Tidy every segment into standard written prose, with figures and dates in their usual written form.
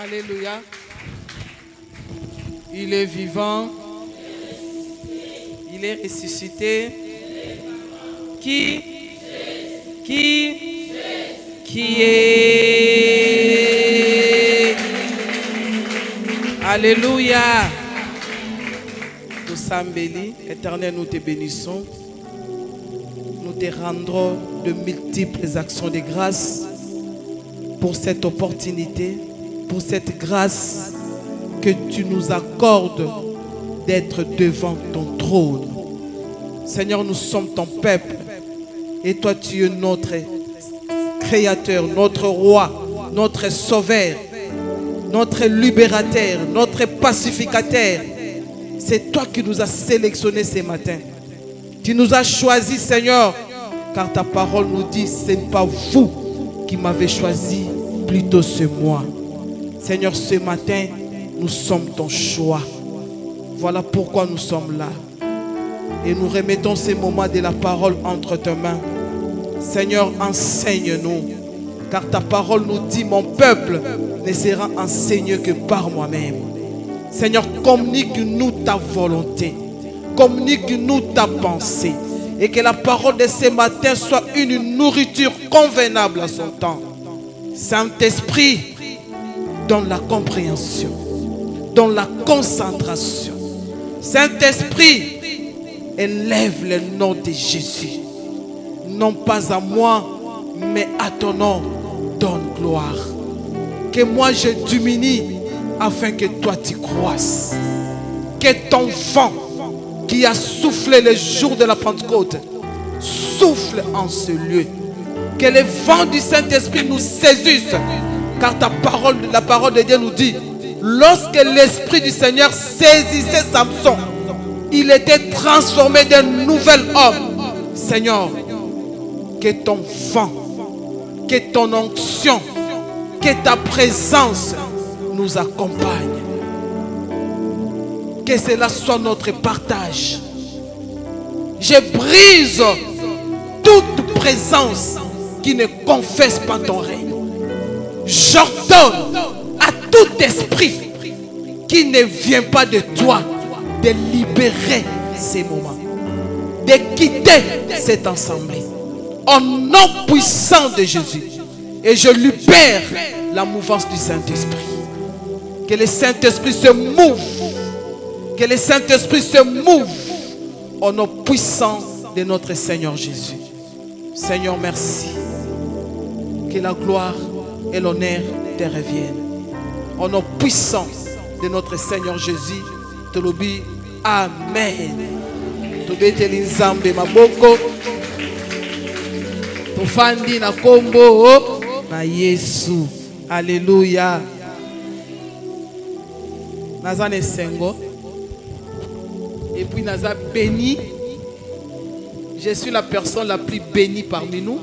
Alléluia. Il est vivant. Il est ressuscité. Qui est. Alléluia. Nous sommes bénis. Éternel, nous te bénissons. Nous te rendrons de multiples actions de grâce pour cette opportunité, pour cette grâce que tu nous accordes d'être devant ton trône. Seigneur, nous sommes ton peuple et toi tu es notre créateur, notre roi, notre sauveur, notre libérateur, notre pacificateur. C'est toi qui nous as sélectionnés ce matin. Tu nous as choisis, Seigneur, car ta parole nous dit, ce n'est pas vous qui m'avez choisi, plutôt c'est moi. Seigneur, ce matin, nous sommes ton choix. Voilà pourquoi nous sommes là. Et nous remettons ces moments de la parole entre tes mains. Seigneur, enseigne-nous. Car ta parole nous dit, mon peuple ne sera enseigné que par moi-même. Seigneur, communique-nous ta volonté. Communique-nous ta pensée. Et que la parole de ce matin soit une nourriture convenable à son temps. Saint-Esprit, donne la compréhension, donne la concentration. Saint-Esprit, élève le nom de Jésus. Non pas à moi, mais à ton nom, donne gloire. Que moi je diminue afin que toi tu croisses. Que ton vent qui a soufflé le jour de la Pentecôte souffle en ce lieu. Que le vent du Saint-Esprit nous saisisse. Car ta parole, la parole de Dieu nous dit, lorsque l'Esprit du Seigneur saisissait Samson, il était transformé d'un nouvel homme. Seigneur, que ton vent, que ton onction, que ta présence nous accompagne. Que cela soit notre partage. Je brise toute présence qui ne confesse pas ton règne. J'ordonne à tout esprit qui ne vient pas de toi de libérer ces moments, de quitter cette assemblée. Au nom puissant de Jésus. Et je libère la mouvance du Saint-Esprit. Que le Saint-Esprit se mouve. Que le Saint-Esprit se mouve au nom puissant de notre Seigneur Jésus. Seigneur, merci. Que la gloire et l'honneur te reviennent. Au nom puissant de notre Seigneur Jésus, te lobi. Amen. Tobeteli nzambe maboko. Tofandi na kombo na Yesu. Alléluia. Nazane sengo. Et puis naza béni. Je suis la personne la plus bénie parmi nous.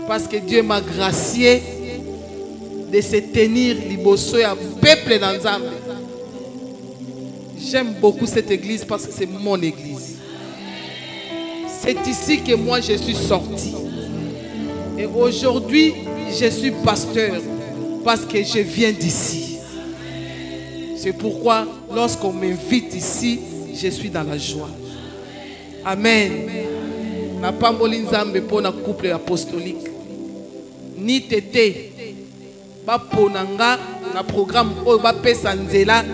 Parce que Dieu m'a gracié de se tenir liboso ya peuple dans Nzambe. J'aime beaucoup cette église parce que c'est mon église. C'est ici que moi je suis sorti. Et aujourd'hui, je suis pasteur parce que je viens d'ici. C'est pourquoi lorsqu'on m'invite ici, je suis dans la joie. Amen. Na pamboli Nzambe pour na couple apostolique. Ni tété. Ba ponanga na programme o ba pesa nzela.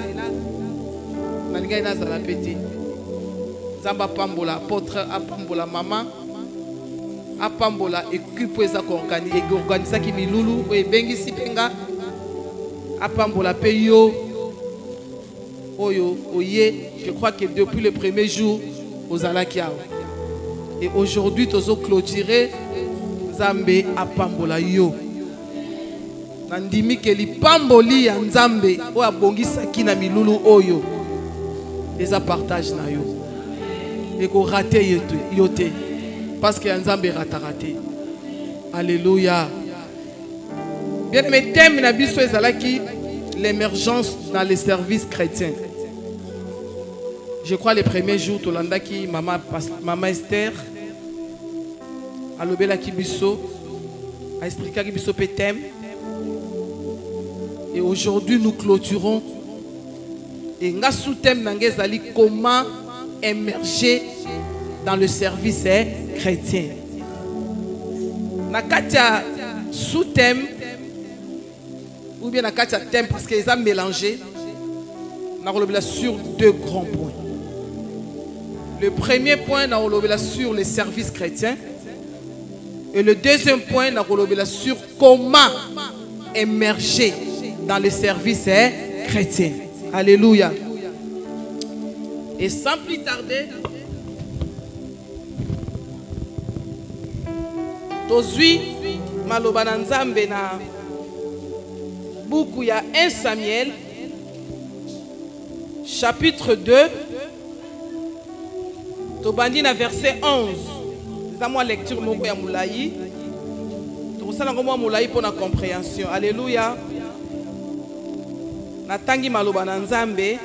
Na linga ina za la pété. Zamba pambola apôtre, apambola maman. Apambola équipe eza ko organiser ki milulu o ebengisi penga. Apambola pe yo. Oyo oye, je crois que depuis le premier jour aux Alakiao. Et aujourd'hui, nous avons clôturé Nzambe apambola yo. Nandimi ke li pamboli ya Nzambe o abongisaki na milulu oyo. Eza partage na yo. Et ko raté yote parce que Nzambe raté. Alléluia. Bien mes thèmes na biso ezalaki l'émergence dans les services chrétiens. Je crois les premiers jours, Tolandaki, Maman Esther, Alobela Kibiso, a expliqué Kibiso Petem. Et aujourd'hui, nous clôturons. Et nga sous-thème nangezali comment émerger dans le service chrétien. Nakatia sous-thème ou bien nakatia thème parce qu'ils ont mélangé. Nous sur deux grands points. Le premier point, nous sur les services chrétiens. Et le deuxième point, nous sur comment émerger dans le service chrétien. Alléluia. Et sans plus tarder, Tozui Maloba Nzambe na beaucoup il y a 1 Samuel chapitre 2 Tobandi na verset 11. C'est moi lecture moko ya moulayi. Tokosala ngomwa moulayi pour la compréhension. Alléluia. Natangi Maloba Nzambe.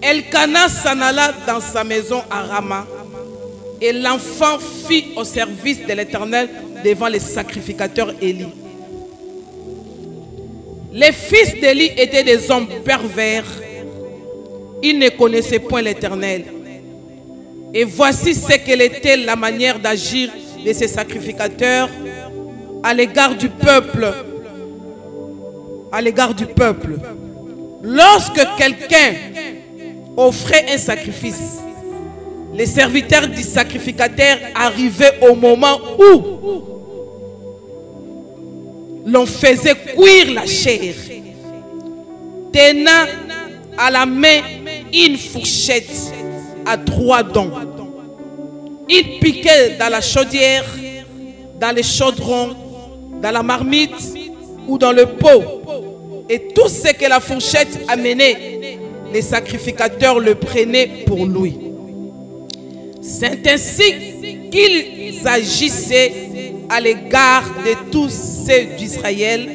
Elkana s'en alla dans sa maison à Rama. Et l'enfant fit au service de l'Éternel devant les sacrificateurs Élie. Les fils d'Élie étaient des hommes pervers. Ils ne connaissaient point l'Éternel. Et voici ce qu'elle était la manière d'agir de ces sacrificateurs à l'égard du peuple. À l'égard du peuple. Lorsque quelqu'un offrait un sacrifice, les serviteurs du sacrificateur arrivaient au moment où l'on faisait cuire la chair, tenant à la main une fourchette à 3 dents. Ils piquaient dans la chaudière, dans les chaudrons, dans la marmite ou dans le pot. Et tout ce que la fourchette amenait, les sacrificateurs le prenaient pour lui. C'est ainsi qu'ils agissaient à l'égard de tous ceux d'Israël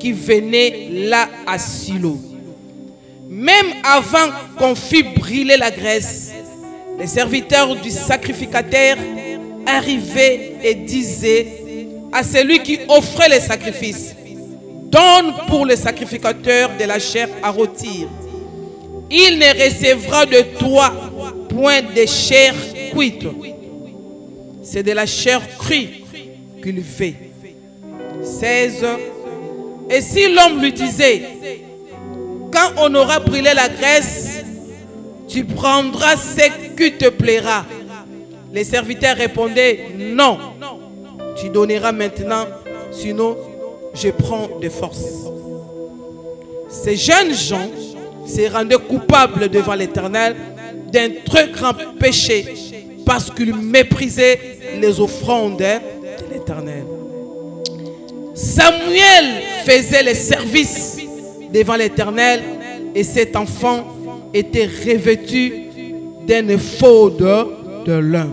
qui venaient là à Silo. Même avant qu'on fît brûler la graisse, les serviteurs du sacrificateur arrivaient et disaient à celui qui offrait les sacrifices: donne pour le sacrificateur de la chair à rôtir. Il ne recevra de toi point de chair cuite. C'est de la chair crue qu'il fait. 16. Et si l'homme lui disait: quand on aura brûlé la graisse, tu prendras ce qui te plaira. Les serviteurs répondaient: non, tu donneras maintenant, sinon je prends de force. Ces jeunes gens se rendaient coupables devant l'Éternel d'un très grand péché parce qu'ils méprisaient les offrandes de l'Éternel. Samuel faisait les services devant l'Éternel et cet enfant était revêtu d'un éphod de lin.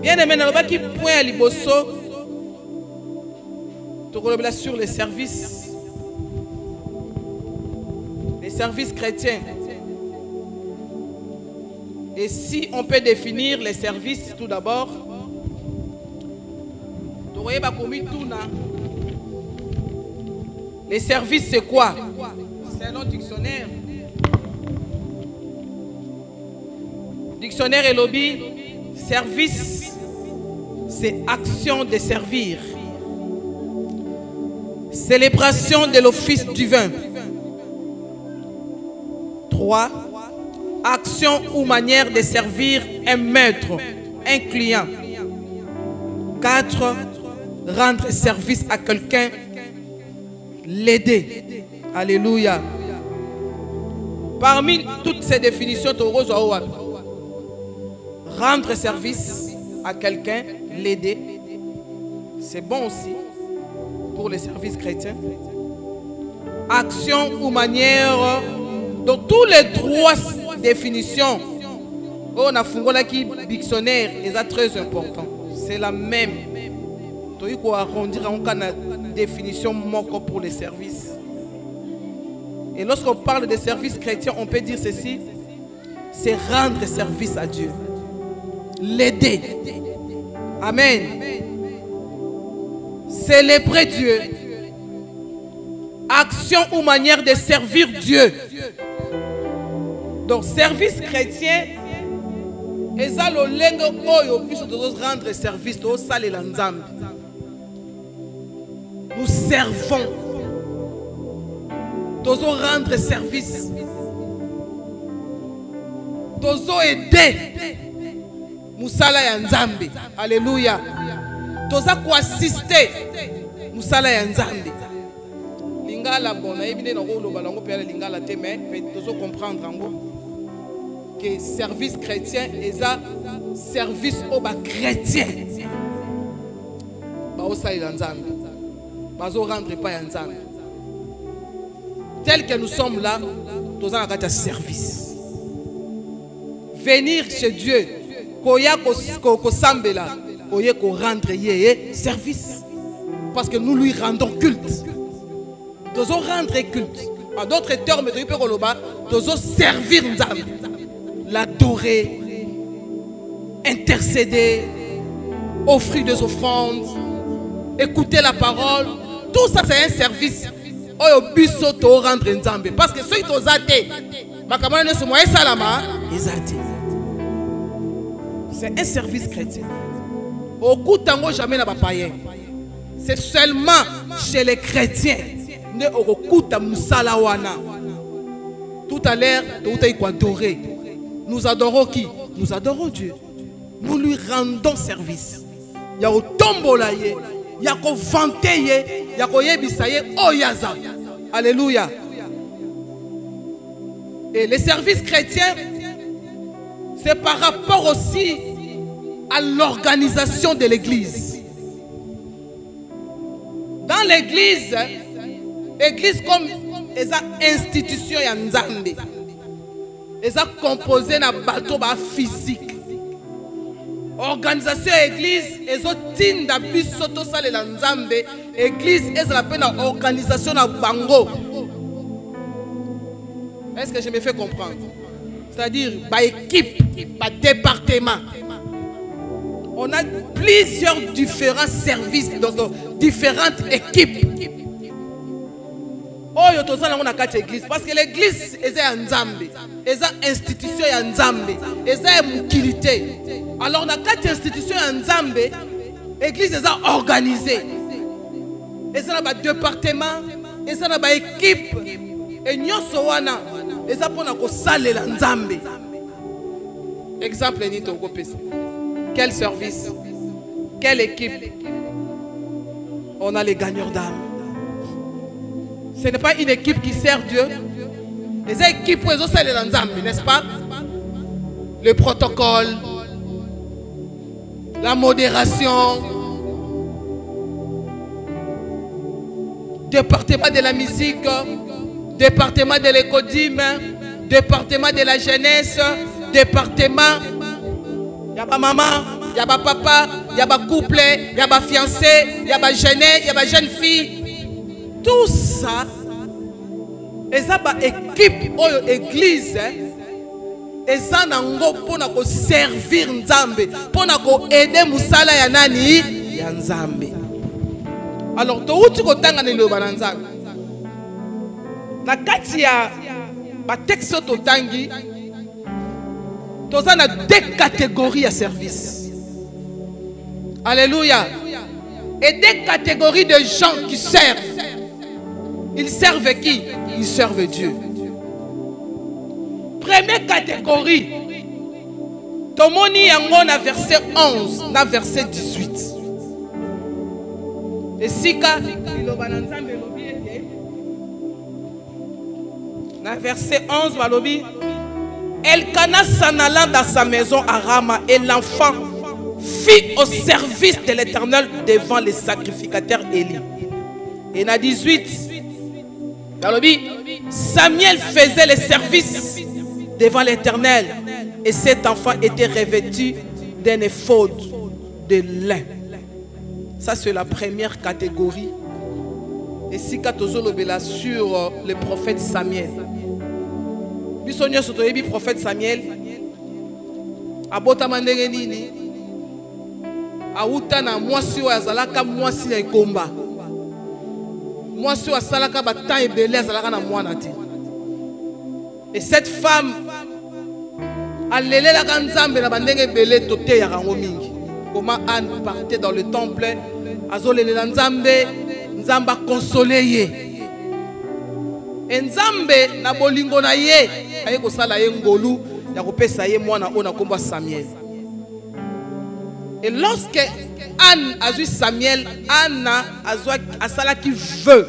Bien aimé, qui point à liboso sur les services chrétiens. Et si on peut définir les services tout d'abord, les services c'est quoi? C'est un autre dictionnaire. Dictionnaire et lobby, service c'est action de servir. Célébration de l'office divin. 3. Action ou manière de servir un maître, un client. 4. Rendre service à quelqu'un, l'aider. Alléluia. Parmi toutes ces définitions, rendre service à quelqu'un, l'aider, c'est bon aussi pour les services chrétiens. Action ou manière, dans tous les 3 définitions, on a fondé le dictionnaire, c'est très important. C'est la même. Il faut arrondir une définition pour les services. Et lorsqu'on parle de services chrétiens, on peut dire ceci: c'est rendre service à Dieu, l'aider. Amen. Célébrer Dieu. Action ou manière de servir Dieu. Donc, service chrétien, et ça, le lengo oyo, puisse rendre service au salé l'ensemble. Nous servons. Nous rendre service. Nous aider. Musala ya Nzambe. Alléluia. Nous assister. Musala ya Nzambe. Lingala bon, naïbine na rolo balango pe lingala te mais nous comprendre que service chrétien est un service au bas chrétien. Ba osali la Nzambe. Ba zo rendre pas ya Nzambe. Tel que nous sommes là, nous avons un service. Venir chez Dieu, koya ko sambela, koye ko rendre yé service. Parce que nous lui rendons culte. Nous allons rendre culte. En d'autres termes, nous allons servir Nzambe. L'adorer, intercéder, offrir des offrandes, écouter la parole. Tout ça, c'est un service. Rendre Nzambe. Parce que ceux qui ont été, c'est un service chrétien. Au coup tango jamais n'a pas païen. C'est seulement chez les chrétiens. Tout à l'heure, nous adorons qui? Nous adorons Dieu. Nous lui rendons service. Il y a au tombola, il y a au vanté, il y a au yebisaye, oh yaza. Alléluia. Et les services chrétiens, c'est par rapport aussi à l'organisation de l'église. Dans l'église, église comme une institution ya Nzambe. Eza composé na bateau ba physique. Organisation église ezo tinda biso to salela Nzambe. Église eza la na organisation na bango. Est-ce que je me fais comprendre? C'est-à-dire par équipe, par département. On a plusieurs différents services, donc différentes équipes. Oh, yo tozala on a quatre églises parce que l'église est un Nzambe, est une institution ya Nzambe, est une mukilité. Alors on a quatre institutions ya Nzambe, l'église est organisée. Et ça na département, et ça na équipe, et nyonso wana, et ça pona ko salela Nzambe. Exemple ni toko pesa. Quel service? Quelle équipe? On a les gagneurs d'âme. Ce n'est pas une équipe qui sert Dieu. Les équipes, n'est-ce pas? Le protocole, la modération, département de la musique, département de l'écodime, département de la jeunesse, département, il y a ma maman, il y a ma papa, il y a ma couple, il y a ma fiancé, il y a ma jeune, il y a ma jeune fille. Tout ça, et ça va équipe ou église, et ça n'a pas pour servir Nzambe, pour aider Musala ya nani ya Nzambe. Alors, to uti ko tanga ne lo bananzambe. Na kati ya ba texte to tangi, to za na deux catégories à service. Alléluia. Et deux catégories de gens qui servent. Ils servent qui? Ils servent Dieu. Première catégorie. Tomoni yango na verset 11, na verset 18. Et sika na verset 11 balobi Elkana s'en allant dans sa maison à Rama et l'enfant fit au service de l'Éternel devant les sacrificateurs Élie. Et na 18 Samuel faisait le service devant l'Éternel et cet enfant était revêtu d'un éphod de lin. Ça c'est la première catégorie. Et si katozolobela sur le prophète Samuel. Bisonyo sotoyebi prophète Samuel abota mandenge nini auta na mwasi oyo azalaka mwasi ya ekomba. Mwasi oyo asalaka batan ebele azalaka na mwana te. Et cette femme alelelaka nzambe na bandenge ebele tote ya rango mingi. Comment Anne partait dans le temple, azolelela nzambe, nzamba consolé ye. Et nzambe na bolingo na ye, aye kosala ye ngolu, ya kopesa ye mwana ona komba Samuel. Et lorsque Anne a vu Samuel, Anna a sala qui veut.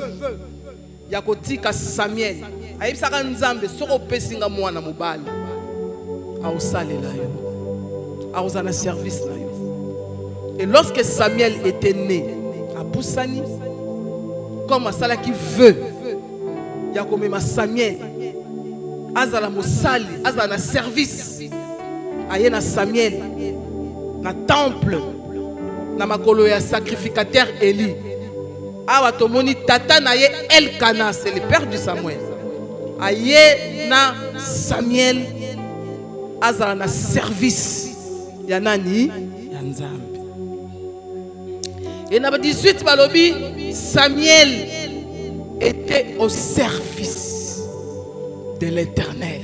Ya kotika Samuel. Aye bisaka nzambe soko pesinga mwana mobali. A osalela yo. A ozana service na yo. Et lorsque Samuel était né à Poussani, comme a sala qui veut. Ya komema Samuel. Azala mosali, azala na service. Aye na Samuel. Na temple. Na makolo ya sacrificateur Eli. Awa tomoni tata na ye Elkana, c'est le père du Samuel. Aye na Samuel azala na service ya nani ya nzambe. Et na 18 balobi Samuel était au service de l'Éternel.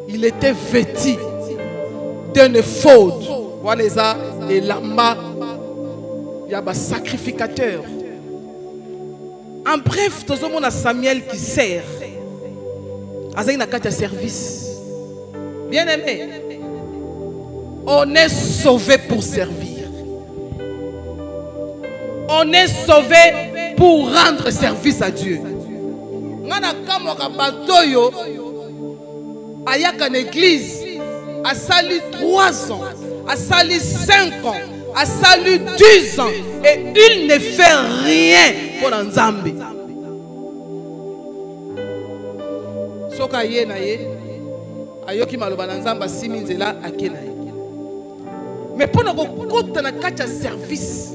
Il était vêtu d'un éphod. Waneza et lamba yaba sacrificateur. En bref, tout le monde a Samuel qui sert. Azay na kata service. Bien aimé, on est sauvé pour servir. On est sauvé pour rendre service à Dieu. Ngana kamoka batoyo ayaka na église a sali 3 ans, a sali 5 ans, a sali 10 ans et il ne fait rien pour Nzambe. Soka ye na ye ayoki maloba na Nzamba siminzela akena ye. Mais pour na kokota na kati ya service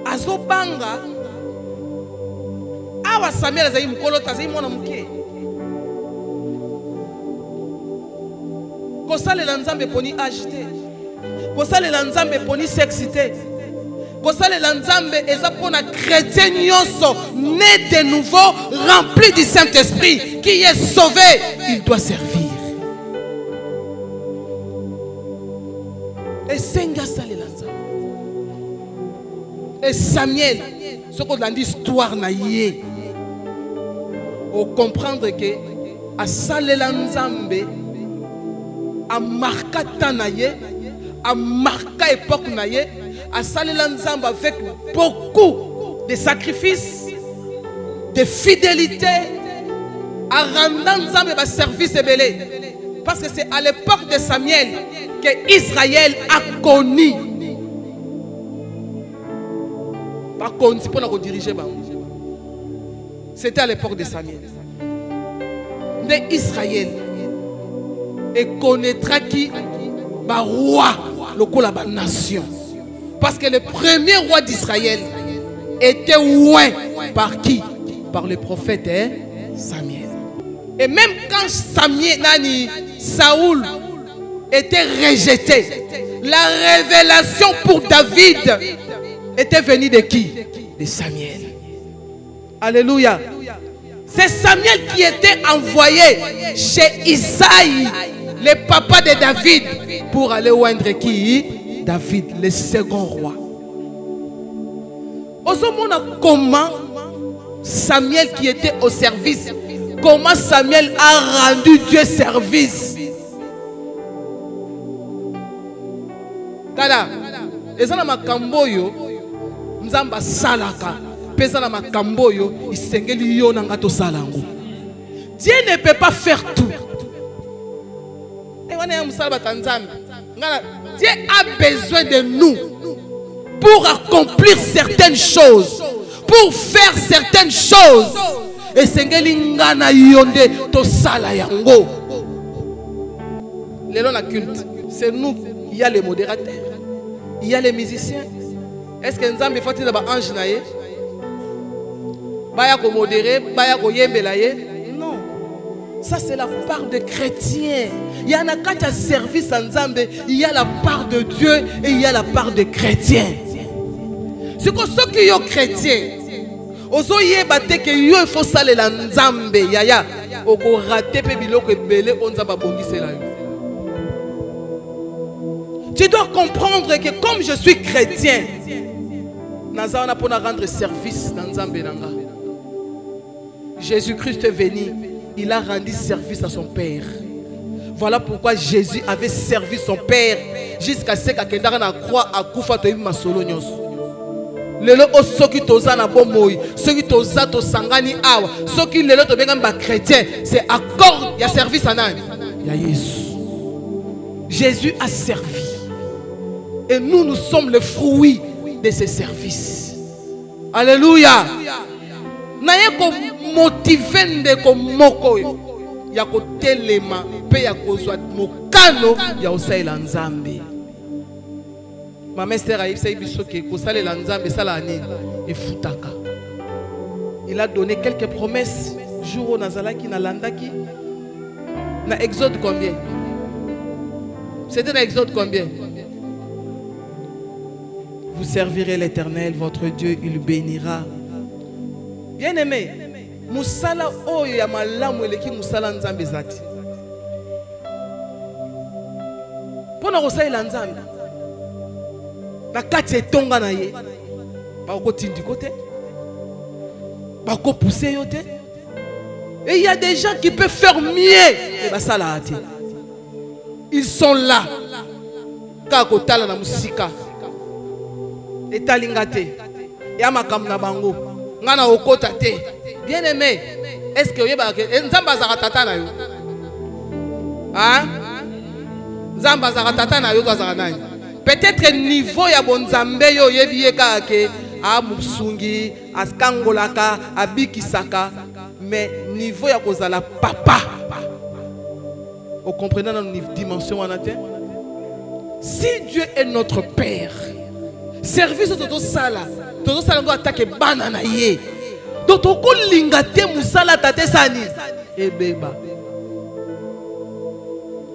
azobanga awa Samuel azali mukolo tazali mwana muke. Kosalela Nzambe poni agité. Kosalela Nzambe poni sexité. Kosalela Nzambe eza pona chrétien nyonso né de nouveau, rempli du Saint-Esprit, qui est sauvé, il doit servir. Et senga salela Nzambe. Et Samuel, ce qu'on a dit histoire na yé, au comprendre que a salela Nzambe a marqué Tanaye, a marqué époque naye, a salela Nzamba avec beaucoup de sacrifices, de fidélité, a rendu Nzamba ba service belé. Parce que c'est à l'époque de Samuel que Israël a connu. Pas connu pour la diriger. C'était à l'époque de Samuel. Mais Israël et connaîtra qui ba roi lokola ba nation. Parce que le premier roi d'Israël était oué par qui? Par le prophète Samuel. Et même quand Saoul était rejeté, la révélation pour David était venue de qui? De Samuel. Alléluia. C'est Samuel qui était envoyé chez Isaïe, le papa de David, pour aller oindre qui? David, le second roi. Comment Samuel qui était au service, comment Samuel a rendu Dieu service. Tada, ezana makambo yo nzamba salaka, pesa na makambo yo isengeli yo nanga to salango. Dieu ne peut pas faire tout. Dieu a besoin de nous pour accomplir certaines choses, pour faire certaines choses. Et c'est nous, il y a les modérateurs, il y a les musiciens. Est-ce que Nzambe faut il ange naye? Baya ko modérer, baya ko yembela ye? Non. Ça, c'est la part de chrétien. Il y a un service en Nzambe, il y a la part de Dieu et il y a la part de chrétien. C'est comme ceux qui sont chrétiens. Ozo yebate que yo il faut saler la Nzambe yaya oko rater pe biloko ebele onza ba bongisela yo. Tu dois comprendre que comme je suis chrétien, naza na pona rendre service dans Nzambe nanga. Jésus-Christ est venu, il a rendu service à son Père. Voilà pourquoi Jésus avait servi son Père jusqu'à ce qu'il ait na croix à kufa to ma solo nyos. Lelo osoki toza na bomoyi, soki toza to sangani awa, soki lelo to benga ba chrétien, c'est accord, il y a service à nani? Il y a Jésus. Jésus a servi. Et nous sommes le fruit de ses services. Alléluia. Naye ko motiver ndeko moko ya ko telema pe ya ko zwa mokano ya osaila Nzambe. Ma mère a il a donné quelques promesses. Jour où Nazalaki na landaki. Na Exode combien? C'était dans Exode combien? Vous servirez l'Éternel, votre Dieu, il bénira. Bien aimé, Moussala oyo ya malamu eleki Moussala Nzambe zati. Pona kosaila Nzambe. La kati tonga na ye bako tindi côté bako pousser yote et il y a des gens qui peuvent faire mieux et bah ça là ils sont là kako tala na musika et talingate ya makam na bango ngana okota te bien aimé est-ce que yeba ke nzamba za tata na yo hein nzamba za tata na yo za nani? Peut-être niveau ya bonzambe yo yebieka ke a musungi askangolaka abikisaka mais niveau ya kozala papa. Vous comprenez dans une dimension en atteint? Si Dieu est notre Père, service toto sala ngo attaque banana ye. Toto ko lingate musala tate sani e beba.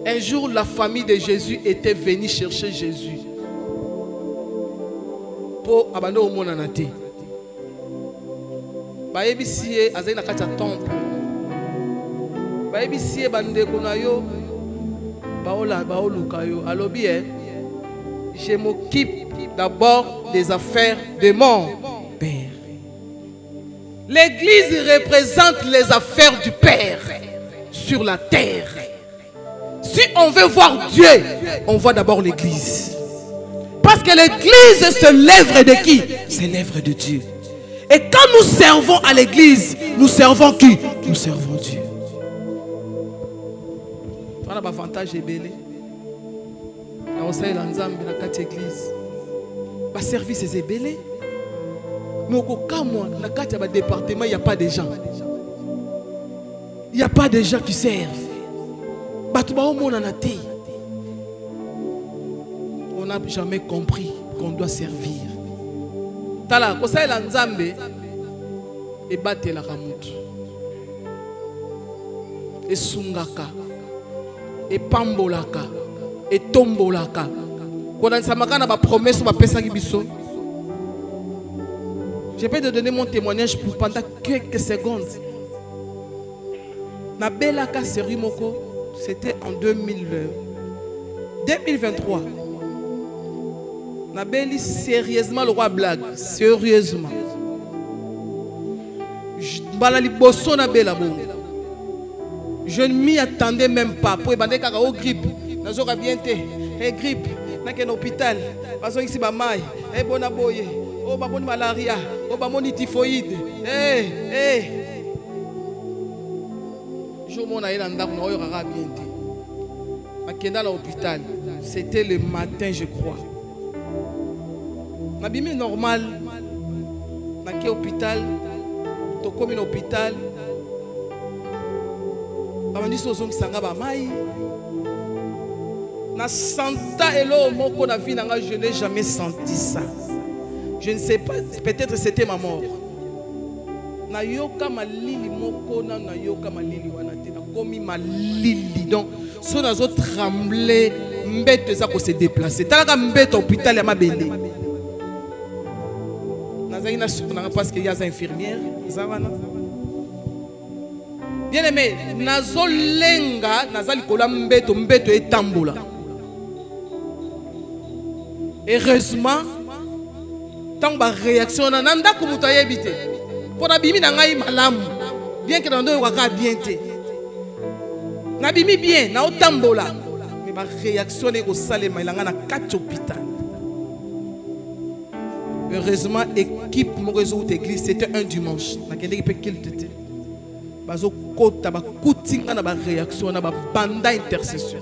Un jour, la famille de Jésus était venue chercher Jésus. Pour abandonner au monde en athée. Baebisie azai na kati ya temple. Baebisie bandeko na yo baoluka yo. Alobi je m'occupe d'abord des affaires de mon Père. L'église représente les affaires du Père sur la terre. Si on veut voir Dieu, on voit d'abord l'église. Parce que l'église, c'est l'œuvre de qui? C'est l'œuvre de Dieu. Et quand nous servons à l'église, nous servons qui? Nous servons Dieu. On a l'avantage belé. On sait l'ensemble de la église. Le service est belé. Mais au cas où, dans le département, il n'y a pas de gens. Il n'y a pas de gens qui servent. On n'a jamais compris qu'on doit servir. Tala, kosa la Nzambe et bate la ramutu. Et sungaka. Et pambolaka. Et tombolaka. Quand on s'amaka ba promesse ba pesa biso. Je peux te donner mon témoignage pour pendant quelques secondes. Na belaka seri moko. C'était en 2023. Nabeli sérieusement le roi blague. Sérieusement. Je ne m'y attendais même pas. Pour ébander kaka au grippe. Nazo ka bien té. Eh grippe. Na ken hôpital. Bazo ici ba mai. Eh bona boye. Oh ba bonne malaria. Oh ba moni typhoïde. À l'hôpital, c'était le matin, je crois. M'abîmé normal. Dans quel hôpital? To comme un hôpital. Avant sozon qui sanga ba mai. Na santa elo moko na vie nanga, je n'ai jamais senti ça. Je ne sais pas, peut-être c'était ma mort. Na yoka malili moko na yoka malili wana te na comme malili. Donc, si on a tremblé, mbete ça se déplacer. T'as la mbete hôpital ya mabende. Nazaina parce qu'il y a des infirmières. Bien aimé, nazo lenga, nazali kola mbeto et tambola. Heureusement, tant que réaction nanda kumuta yebite. Pour nabimi na ngai malamu. Bien que nando waka bien te. Nabimi bien, na otambola. Mais ma réaction est au salema ilanga na 4 hôpitaux. Heureusement, équipe mon réseau d'église, c'était un dimanche. Na kende pe qu'il tete. Bazo kota ba kutinga na ba réaction na ba banda intercession.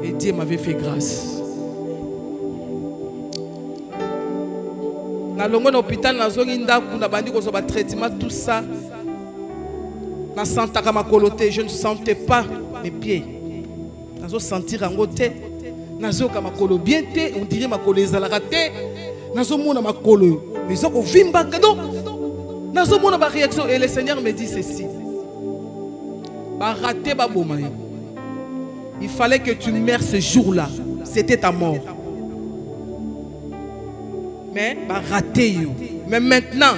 Et Dieu m'avait fait grâce. Dans l'hôpital, dans le traitement, tout ça, je ne sentais pas mes pieds. Je sentais en côté. On dirait que les alaratés. Et le Seigneur me dit ceci. Il fallait que tu meurs ce jour-là. C'était ta mort. Mais raté. Mais maintenant,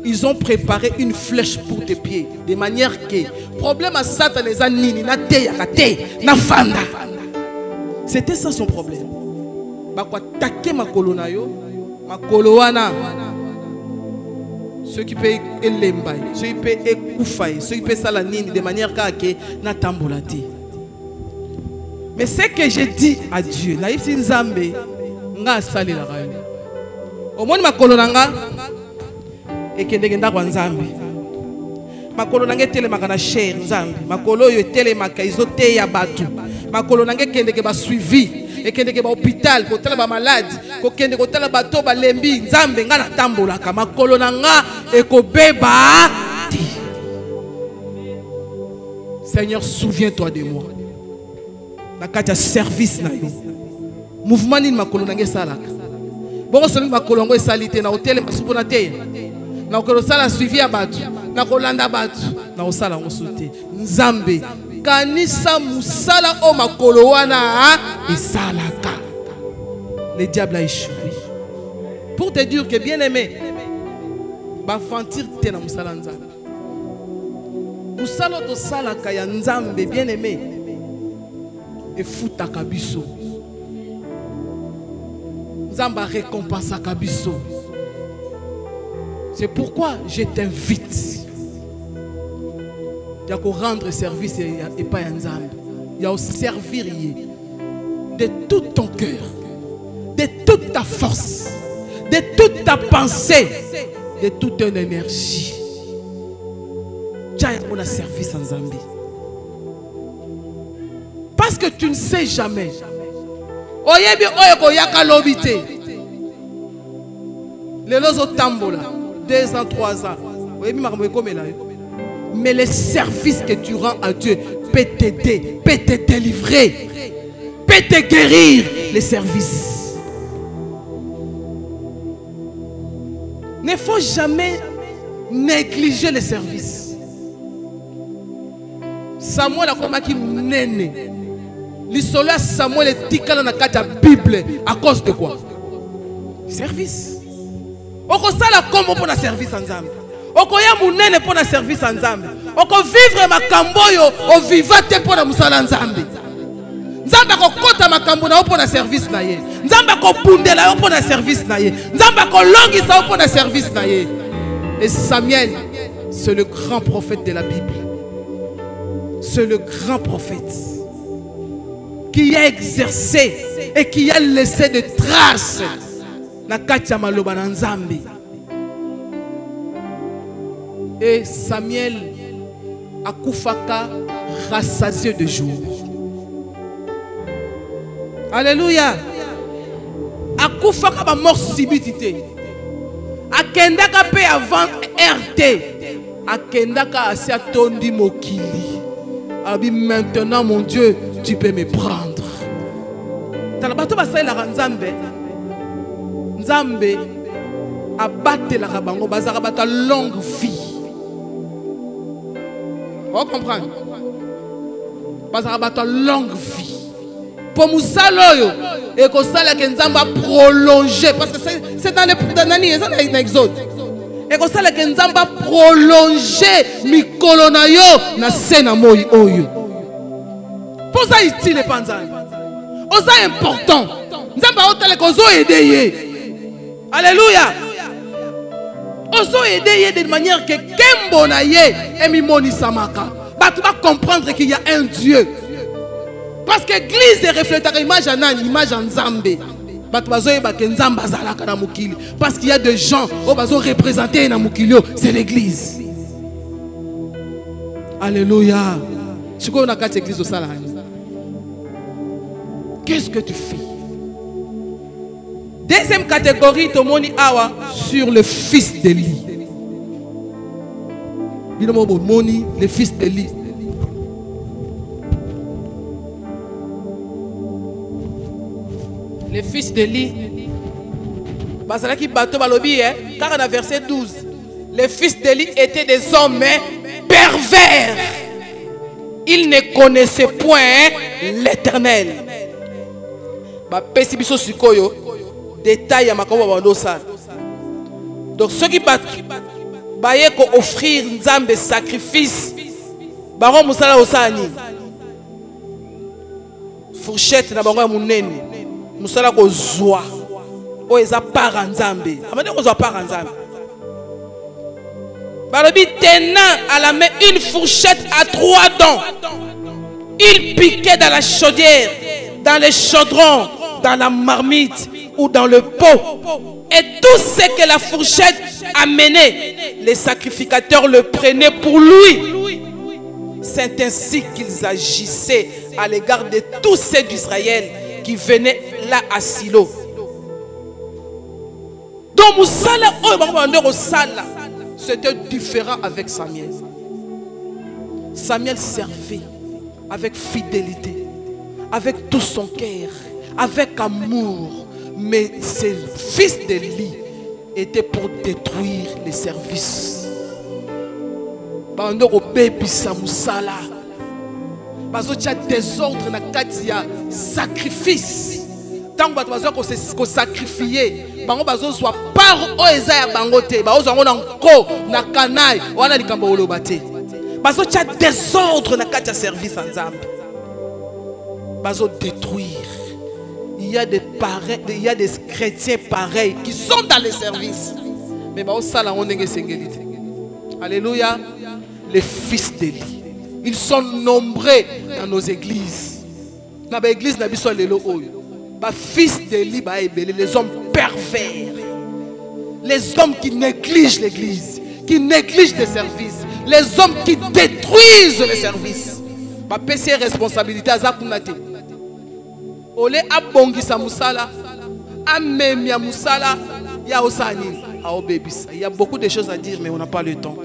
ils ont préparé une flèche pour tes pieds. De manière que problème à Satan les anini na te na fanda. C'était ça son problème. Bakwa take makolo na yo, makolo wana. Ceux qui payent elembai, ceux qui payent ekufai, ceux qui payent salanini de manière que na tambolati. Mais ce que j'ai dit à Dieu, naïf sinzambe, nga sali la rayo. Au moins makolo nanga et kende kenda kwa nzambe. Makolo nanga tele makana cher nzambe. Makolo yo tele makaizo te ya batu. Makolo nanga kende ke ba suivi et kende ke ba hôpital ko tala ba malade, ko kende ko tala bato ba lembi nzambe nga na tambola ka makolo nanga e ko beba. Seigneur, souviens-toi de moi. Nakaja service na yo. Mouvement ni makolo nanga salaka. Bon, ce n'est pas Colombo et Salité, na hôtel, ma souponate. Na kolosala suivi à batu, na kolanda batu, na osala ngosote. Nzambe, kanisa musala o makolowana et salaka. Le diable a échoué. Pour te dire que bien aimé, va fantir te na musala nzambe. Musala to salaka ya nzambe bien aimé. Et futa kabiso. Zamba récompense à Kabiso. C'est pourquoi je t'invite. Il y a qu'à rendre service et pas un Zamba. Il y a à servir de tout ton cœur, de toute ta force, de toute ta pensée, de toute ton énergie. Tu as un service en Zambie. Parce que tu ne sais jamais. Oyebi oyeko yaka lobite. Les lozo tambola 2 ans 3 ans. Oyebi makambo komela. Mais le service que tu rends à Dieu peut t'aider, peut te délivrer, peut te guérir. Les services. Ne faut jamais négliger les services. Samuel a commencé nene. L'isole Samuel est tikala na kata Bible à cause de quoi? Service. Oko sala kombo pour na service ensemble. Oko ya munene pour na service ensemble. Oko vivre makambo yo o vivate pour na musala ensemble. Nzamba ko kota makambo na pour na service na ye. Nzamba ko bundela yo pour na service na ye. Nzamba ko longisa yo pour na service na ye. Et Samuel, c'est le grand prophète de la Bible. C'est le grand prophète qui a exercé et qui a laissé des traces na katia maloba na Nzambe. Et Samuel a koufaka rassasié de jour. Alléluia. A koufaka ba mort subitité. A kendaka pe avant RT. A kendaka asia tondi mokili. Abi maintenant mon Dieu, tu peux me prendre. Talabato basai la Nzambe. Nzambe abatte la rabango bazara bata longue vie. Vous comprenez? Parce que longue vie. Pour Moussaloyo, et que ça, la Kenzamba prolonger. Parce que c'est dans l'Exode. Et que ça, la Kenzamba prolonger Mikolonayo na sena moi oyo. Pour ça, il est panzan. Ça est important. Nzamba otale kozo aider. Alléluia. Ozo aider de manière que Kembo na ye et Mimoni Samaka. Tu vas comprendre qu'il y a un Dieu. Parce que l'église reflète l'image en Nzambe. Parce qu'il y a des gens qui sont représentés dans Mukilio. C'est l'église. Alléluia. Qu'est-ce que tu fais? Deuxième catégorie, Tomoni Awa sur le fils d'Élie. Le fils d'Élie. Le fils d'Élie. Car dans verset 12, les fils d'Élie étaient des hommes pervers. Ils ne connaissaient point l'Éternel. Détail à ma. Donc ceux qui battent offrir Nzambe sacrifice, baron musala osani fourchette na bango ya munene musala ko zwa o eza para Nzambe amane ko zwa para Nzambe balobi tenant à la main une fourchette à 3 dents, il piquait dans la chaudière, dans les chaudrons, dans la marmite ou dans le pot, et tout ce que la fourchette amenait, les sacrificateurs le prenaient pour lui. C'est ainsi qu'ils agissaient à l'égard de tous ceux d'Israël qui venaient là à Silo. Donc c'était différent avec Samuel. Samuel servait avec fidélité, avec tout son cœur, avec amour. Mais ses fils d'Élie étaient pour détruire les services. Bando bébé Samusala. Bazo tia désordre na katia sacrifice. Tant que ko sacrifier, bango bazo soit par oeza ya bangote, bazo ngona nko na kanai, wana likambo olobate. Bazo tia désordre na katia service Nzambe. Bazo détruire. Il y a des pareils, il y a des chrétiens pareils qui sont dans les services. Mais bazo sala onenge sengelite. Alléluia. Les fils d'Élie. Ils sont nombreux dans nos églises. Dans l'église, il y a des fils d'Élie, les hommes pervers. Les hommes qui négligent l'église, qui négligent les services. Les hommes qui détruisent les services. Ma PC responsabilité à Zakunate. Olé abongisa musala, amemia musala, ya osani, aobebisa. Il y a beaucoup de choses à dire, mais on n'a pas le temps.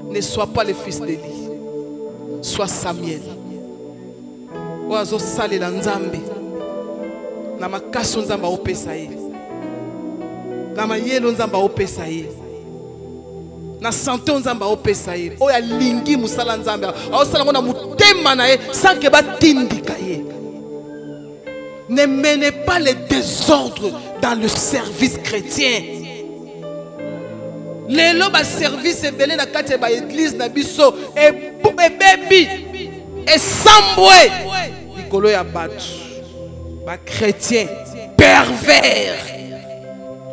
Ne sois pas le fils d'Élie. Sois Samuel. Oazo sale la Nzambe. Na makaso Nzamba opesa ye. Na mayelo Nzamba opesa ye. Na santé Nzamba opesa ye. Oya lingi musala Nzambe. Aosala ngona mutema na ye sans que batindika ye. Ne menez pas les désordres dans le service chrétien. Les lobes à service et belé na kate ba église na biso et baby et samboué nikolo ya batu ba chrétiens pervers,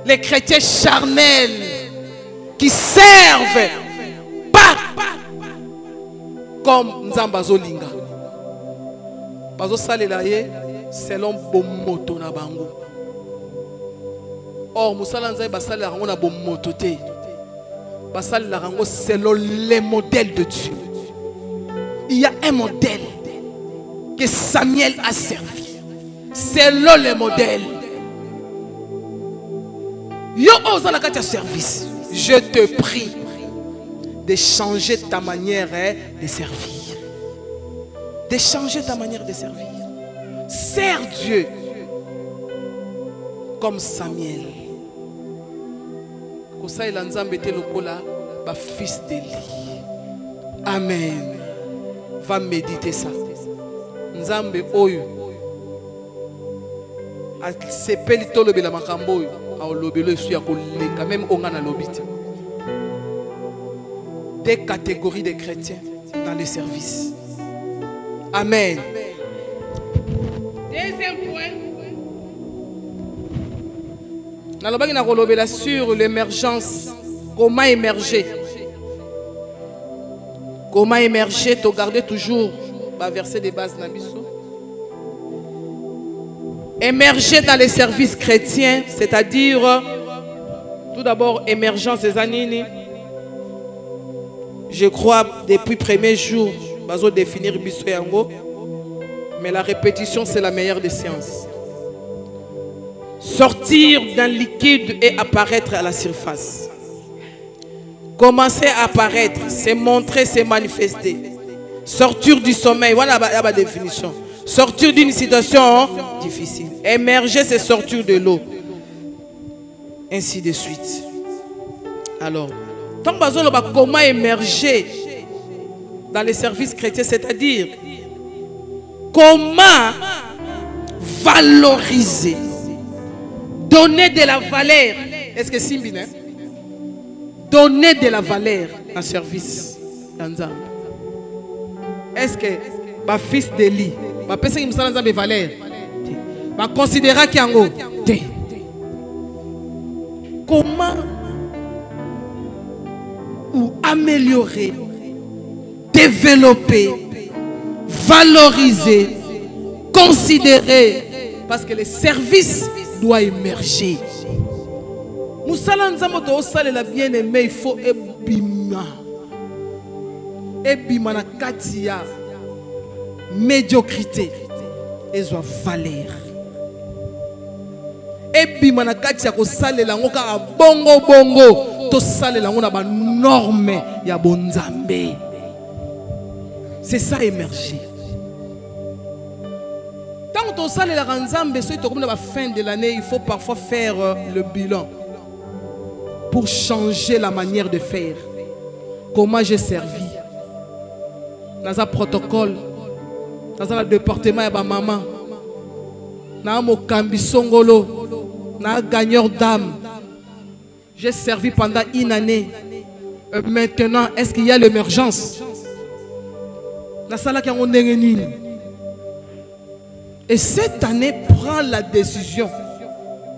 les chrétiens charnels qui servent pas comme Nzamba zolinga bazo salela ye selon bomoto na bango. Or musala Nzambe basala rango na bomoto te. Selon les modèles de Dieu. Il y a un modèle que Samuel a servi. Selon les modèles. Yo ozalaka service. Je te prie de changer ta manière de servir. De changer ta manière de servir. Sers Dieu comme Samuel. Kosa Nzambe te lokola ba fils d'Élie. Amen. Va méditer ça. Nzambe oyo. Sepeli to lobela makambo oyo. A lobelo esu ya koleka même onga na lobite. Des catégories de chrétiens dans les services. Amen. Deuxième point. Nous allons sur l'émergence. Comment émerger? Comment émerger? Tu gardes toujours le verset de base. Émerger dans les services chrétiens, c'est-à-dire tout d'abord émergence des années. Je crois depuis le premier jour, je vais définir Bisso Yango, mais la répétition c'est la meilleure des séances. Sortir d'un liquide et apparaître à la surface. Commencer à apparaître, c'est montrer, c'est manifester. Sortir du sommeil, voilà la définition. Sortir d'une situation difficile. Émerger, c'est sortir de l'eau. Ainsi de suite. Alors, comment émerger dans les services chrétiens, c'est-à-dire comment valoriser, donner de la valeur. Est-ce que c'est bien? Donner de la valeur en service d'Anzam. Est-ce que ma fils de lit, ma personne qui me donne de valeur, ma considérer qu'il y a un comment ou améliorer, développer, valoriser, considérer, parce que le service doit émerger. Moussala nzamoto osale la bien-aimé, il faut ebima. Ebima na katia médiocrité et soit valeur. Ebima na katia ko sale la ngoka bongo bongo to sale la ngona ba norme ya bonzambe. C'est ça émerger. Tant que tu sale la nzambe so to comme la fin de l'année, il faut parfois faire le bilan pour changer la manière de faire. Comment j'ai servi dans un protocole, dans un département de ma maman, dans mon cambisongolo, dans un gagneur d'âme. J'ai servi pendant une année. Maintenant, est-ce qu'il y a l'émergence? Et cette année, prend la décision.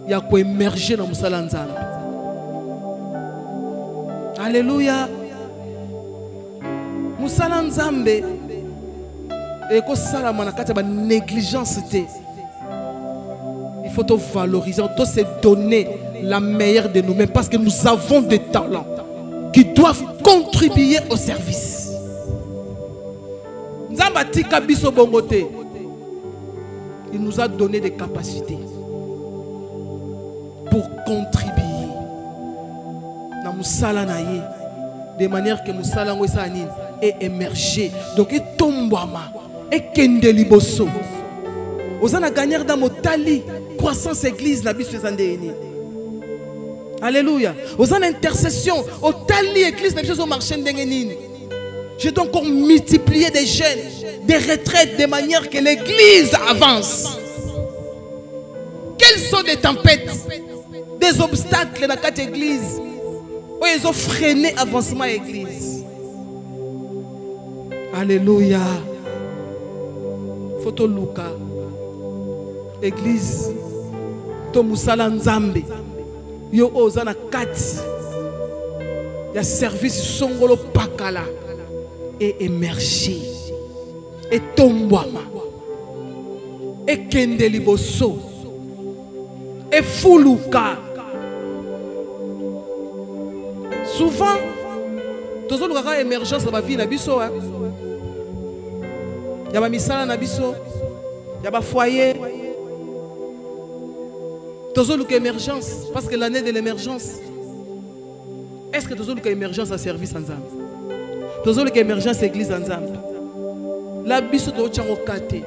Il y a quoi émerger dans Moussala Nzala. Alléluia. Moussala Nzambe et que ça la négligence. Il faut te valoriser, on doit se donner la meilleure de nous-mêmes parce que nous avons des talents qui doivent contribuer au service. Nzambatika biso bongote. Il nous a donné des capacités pour contribuer dans Moussala naye de manière que Moussala ngoisanine et émerger. Donc il tombe et kende liboso. Osana gagner dans motali croissance église la biso zandeni. Alléluia. Osana intercession au tali église la biso marché ndengenini. Je dois encore multiplier des jeunes, des retraites de manière que l'église avance. Quelles sont des tempêtes, des obstacles dans cette église où ils ont freiné l'avancement de l'église? Alléluia. Photo Luka. Église. Tomusala Nzambe. Yo ozana kati. Ya service songolo pakala. Et émerger. Et tombwama. Et kende liboso. Et fuluka. Souvent, tous les gens émergence dans la vie, il y a des misala, il y a des foyers. Tous les gens émergence, parce que l'année de l'émergence, est-ce que tous les gens émergence à service ensemble? Tous les gens émergence à l'église ensemble. La biso to tchango kate.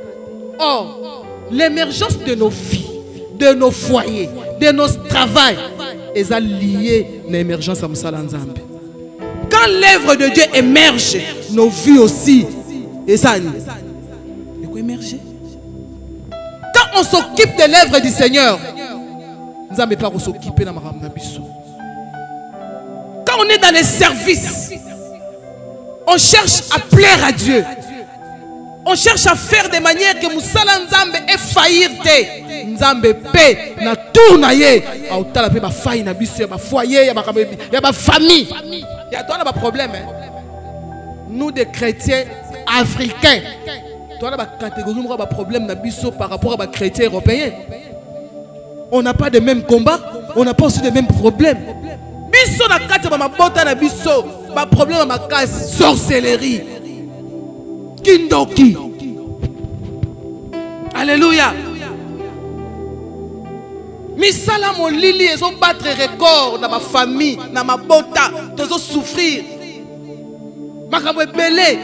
Or, l'émergence de nos vies, de nos foyers, de nos travails, est liée à l'émergence à Moussala Nzambe. Quand quand l'œuvre de Dieu émerge, nos vies aussi. Et ça, de quoi émerger? Quand on s'occupe de l'œuvre du Seigneur, nous n'avons pas s'occuper de la biso. Quand on est dans les services, on cherche à plaire à Dieu. On cherche à faire de manière que Moussala Nzambe ait faillir. Nzambe paix na tournaye. Autala pe ba faille na biso, ba foyer, ya ba famille. Il y a pas de problème. Nous des chrétiens africains, toi la catégorie pas problème na biso par rapport à les chrétiens européens. On n'a pas de même combat, on n'a pas aussi de mêmes problèmes. Biso na kati ba bota na biso, ba problème ma case sorcellerie. Kindoki. Alléluia. Misala mon lili, ils ont battre record dans ma famille, dans ma bota, ils ont souffrir. Makamwe belé,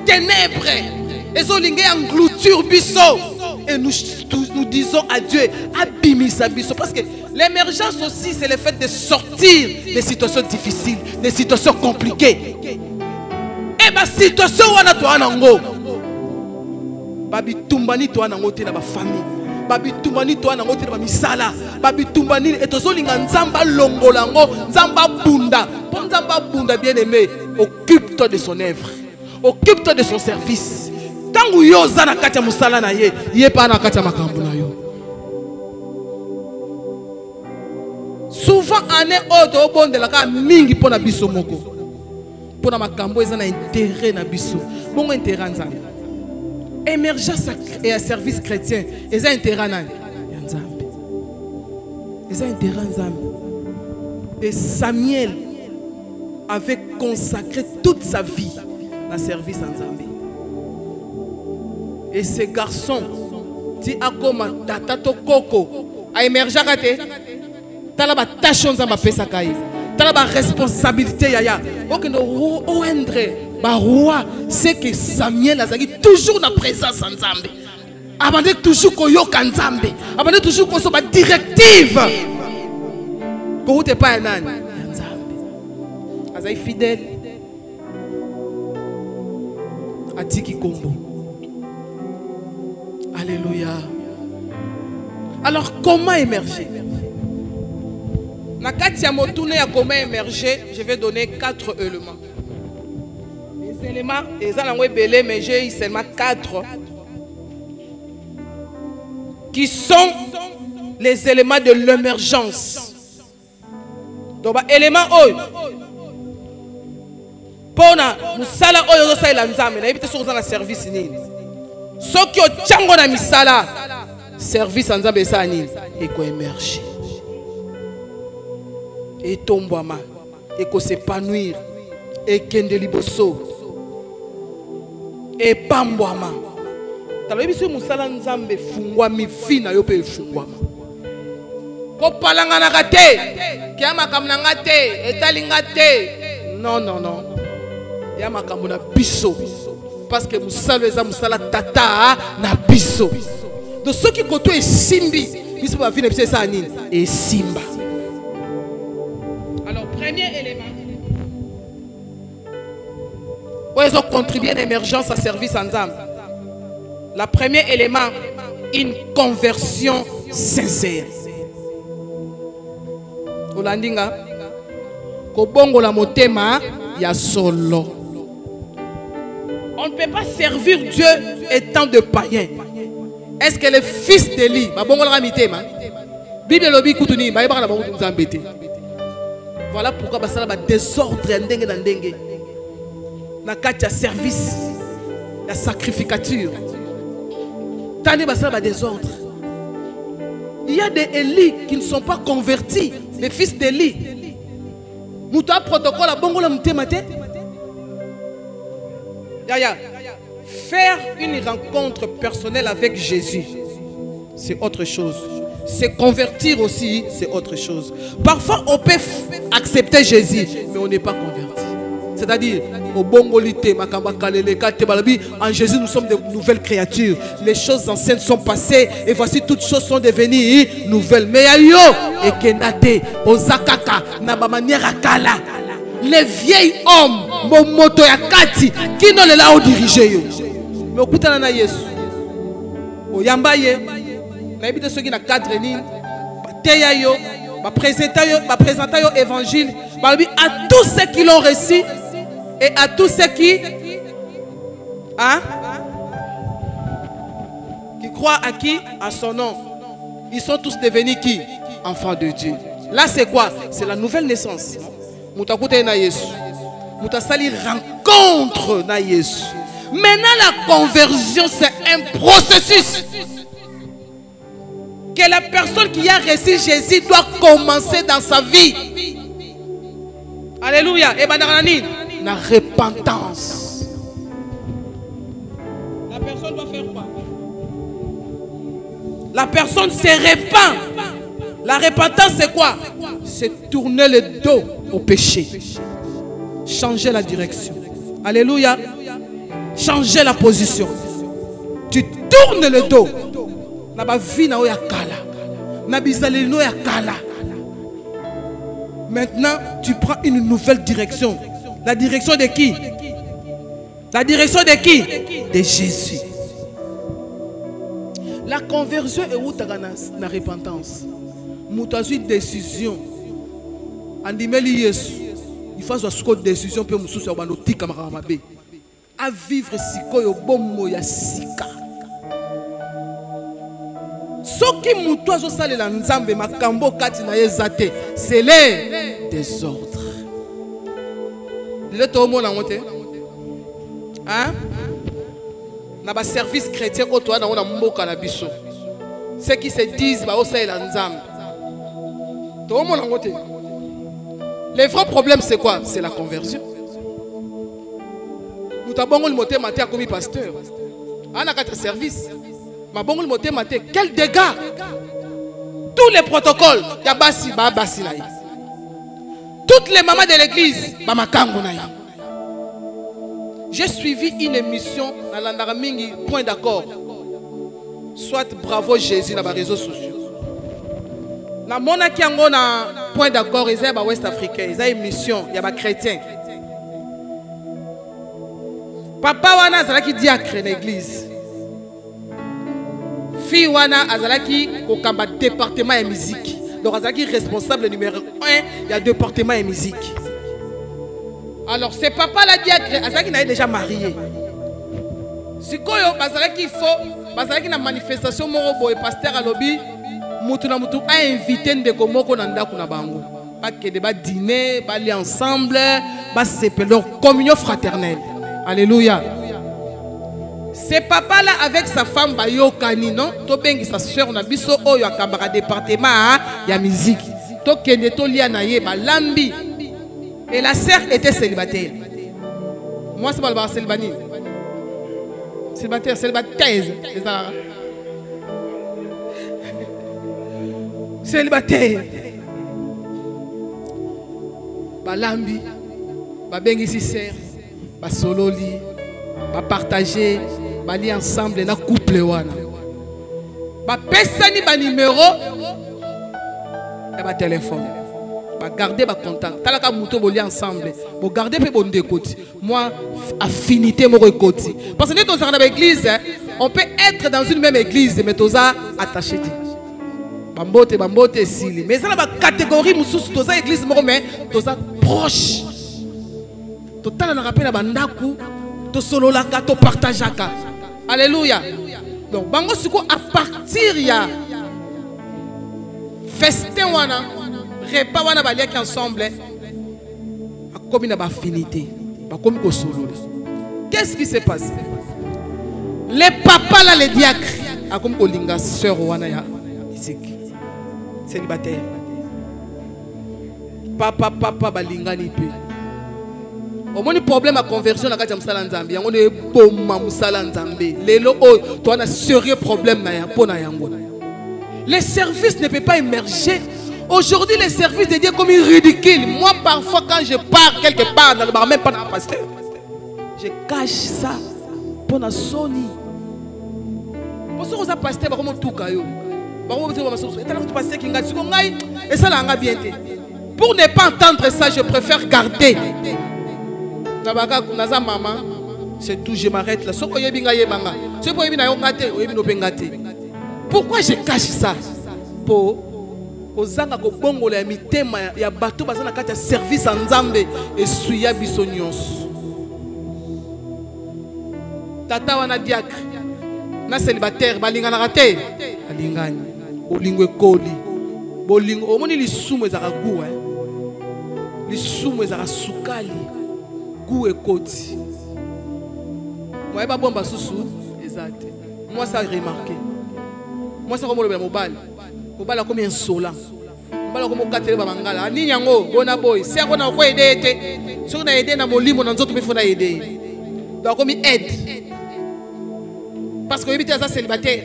ténèbres, ils ont lingé engloutir biso. Et nous disons à Dieu, abimisa biso. Parce que l'émergence aussi, c'est le fait de sortir des situations difficiles, des situations compliquées. Et ma situation, on a toi nango. Babi tumbani toi nango te na ba famille. Babi tumbani toi nango te na ba misala. Babi tumbani et tozo linga nzamba longolango, nzamba bunda. Pour nzamba bunda bien aimé, occupe-toi de son œuvre. Occupe-toi de son service. Tangu yo zana katia musala na ye, ye pa na katia makambu na yo. Souvent ane oto obonde la ka mingi pona biso moko. Pour ma cambo, ils ont un intérêt na biso. Bon intérêt nzambe. Émergence et un service chrétien, ils ont intérêt nzambe. Ils ont intérêt nzambe. Et Samuel avait consacré toute sa vie à service nzambe. Et ces garçons, ti akoma tatato koko, a émergé kate. Tala ba tâche nzambe pesa kai. La responsabilité yaya ok no oendre ba roi c'est que Samuel a toujours la présence en Nzambe abandé toujours koyoka Nzambe abandé toujours ko so ba directive ko ute pa nani Nzambe azai fidèle atiki kombo. Alléluia. Alors comment émerger? Na katia motune ya comment émerger, je vais donner 4 éléments. Les éléments, ils ont belé, mais j'ai seulement 4 qui sont les éléments de l'émergence. Donc, élément oyo. Pona musala oyo zo la nzambe na ibite so za na service nini. Soki o tyango na misala service nzambe sa nini et ko émerger. Et tombama et qu'on s'épanouir et kende liboso et pambwama talo biso musala nzambe fungwami fina yo pe fungwama ko palanga na te kiama kamna ngate etalinga te non non non ya makambo na biso parce que musala eza musala tata na biso donc ceux qui koto e simbi biso ba fina biso esa nini e simba. Alors, premier élément, où ils ont contribué à l'émergence à service ensemble. Le premier élément, une conversion sincère. Olandinga, kobongo la motema ya solo. On ne peut pas servir Dieu étant de païen. Est-ce que le fils d'Élie, babongo la mitema, Bible lobi kutuni, ba yeba na bango nzambete. Voilà pourquoi il y a désordre dans le service, la sacrificature. Il y a des Élie qui ne sont pas convertis, les fils d'Élie. Mouta protocole à bongo la moutemate. Faire une rencontre personnelle avec Jésus, c'est autre chose. Se convertir aussi, c'est autre chose. Parfois, on peut accepter Jésus, mais on n'est pas converti. C'est-à-dire, en Jésus, nous sommes de nouvelles créatures. Les choses anciennes sont passées et voici toutes choses sont devenues nouvelles. Mais yo et kenate, ozakaka, na manière akala. les vieils hommes, mon moto ya kati, qui ne l'a pas dirigé. Mais au bout de la Yesu, au Yambaye, na ebite ceux qui na cadre ni, teya yo, ba présenter yo évangile, ba à tous ceux qui l'ont reçu et à tous ceux qui, hein, qui croient à qui, à son nom, ils sont tous devenus qui, enfants de Dieu. Là c'est quoi? C'est la nouvelle naissance. Mutakoute na Yesu. Mutasali rencontre na Yesu. Maintenant la conversion c'est un processus. Que la personne qui a reçu Jésus doit commencer dans sa vie. Alléluia. Et bananani, la repentance. La personne doit faire quoi? La personne se répand. La repentance c'est quoi? C'est tourner le dos au péché. Changer la direction. Alléluia. Changer la position. Tu tournes le dos. Maintenant, tu prends une nouvelle direction. La direction de qui? La direction de qui? De Jésus. La conversion est où la repentance? Moutazu décision. Andimeli Yesu. Il faut avoir une décision pour nous à vivre siko yo bomo ya sika. Soki mutu azosalela nzambe makambo kati na yezate, c'est les désordres. Le tomo na monte. Hein? Na ba service chrétien ko to na ona mboka na biso. Ceux qui se disent ba osalela nzambe. Tomo na monte. Le vrai problème c'est quoi? C'est la conversion. Nous avons le moté maté comme pasteur. On a quatre services. Ma bon le moté maté. Quel dégât! Tous les protocoles. Ya basi ba basi na. Toutes les mamans de l'église ba makango na. J'ai suivi une émission dans la Naramingi point d'accord. Soit bravo Jésus dans les réseaux sociaux. Na mona ki yango na point d'accord, ils ba West Africain, ils a une mission, il y a ba chrétien. Papa wana azalaki diacre na église. Fille wana azalaki kokamba département de musique. Donc azalaki responsable numéro 1 il y a département de musique. Alors c'est papa la diacre azalaki na déjà marié. Sikoyo bazalaki faut bazalaki na manifestation moko boy pasteur alobi mutu na mutu a invité ndeko moko na ndako na bango. Ba kende ba dîner, ba aller ensemble, ba sepel leur communion fraternelle. Alléluia. C'est papa là avec sa femme Bayokani, non? To bengi sa soeur na biso oyo akambaka département ya musique. To kende to lia na ye ba lambi. Et la sœur était célibataire. Moi c'est pas le célibataire. Célibataire, célibataire. Célibataire. Ba lambi. Ba bengi si sœur. Ba sololi, ba partager, ba li ensemble na couple wana. Ba pesani ba numéro et ba téléphone. Ba garder ba contact. Talaka muto bo li ensemble. Bo garder pe bon décote. Moi affinité mo rekoti. Parce que dans une église, on peut être dans une même église mais toza attaché. Bambote bambote sili. Mais ça la ba catégorie mususu toza église mo mais toza proche. Total na rappel bandaku to solo la to partageaka. Alléluia. Donc bango siko à partir ya festin wana repas wana balia qui ensemble a comme une affinité ba comme ko solo. Qu'est-ce qui s'est passé? Les papas là les diacres a comme ko linga sœur wana ya isiki célibataire. Papa balingani pe. Au moins le problème à conversion na kati ya musala nzambe yango ne bomma musala nzambe lelo o to na sérieux problème na ya pona yango. Les services ne peuvent pas émerger. Aujourd'hui les services de Dieu comme ridicule. Moi parfois quand je pars quelque part dans le bar même pas dans pasteur, je cache ça pour na soni. Pour ce que pasteur ba comme tout kayo. Ba ko ba maso et alors pasteur ki ngati ko ngai et ça la nga bien té. Pour ne pas entendre ça, je préfère garder. Maman, c'est tout, je m'arrête là. Pourquoi je cache ça? Pour ozanga ko bongola ya mitema ya bato bazana kati ya service en Nzambe et suya biso nyonso. Tata wana diacre na célibataire balingana raté balingani olingo ekoli bolingo omoni lisumu ezaka goût lisumu ezaka sukali goût ekoti moi ba bomba susu exact moi ça remarqué moi ça comme le mobile a comme un sola mobile comme katele ba mangala ani yango bona boy si akona ko aider te so na aider na molimo na nzoto mifona aider donc comme aide parce que éviter ça célibataire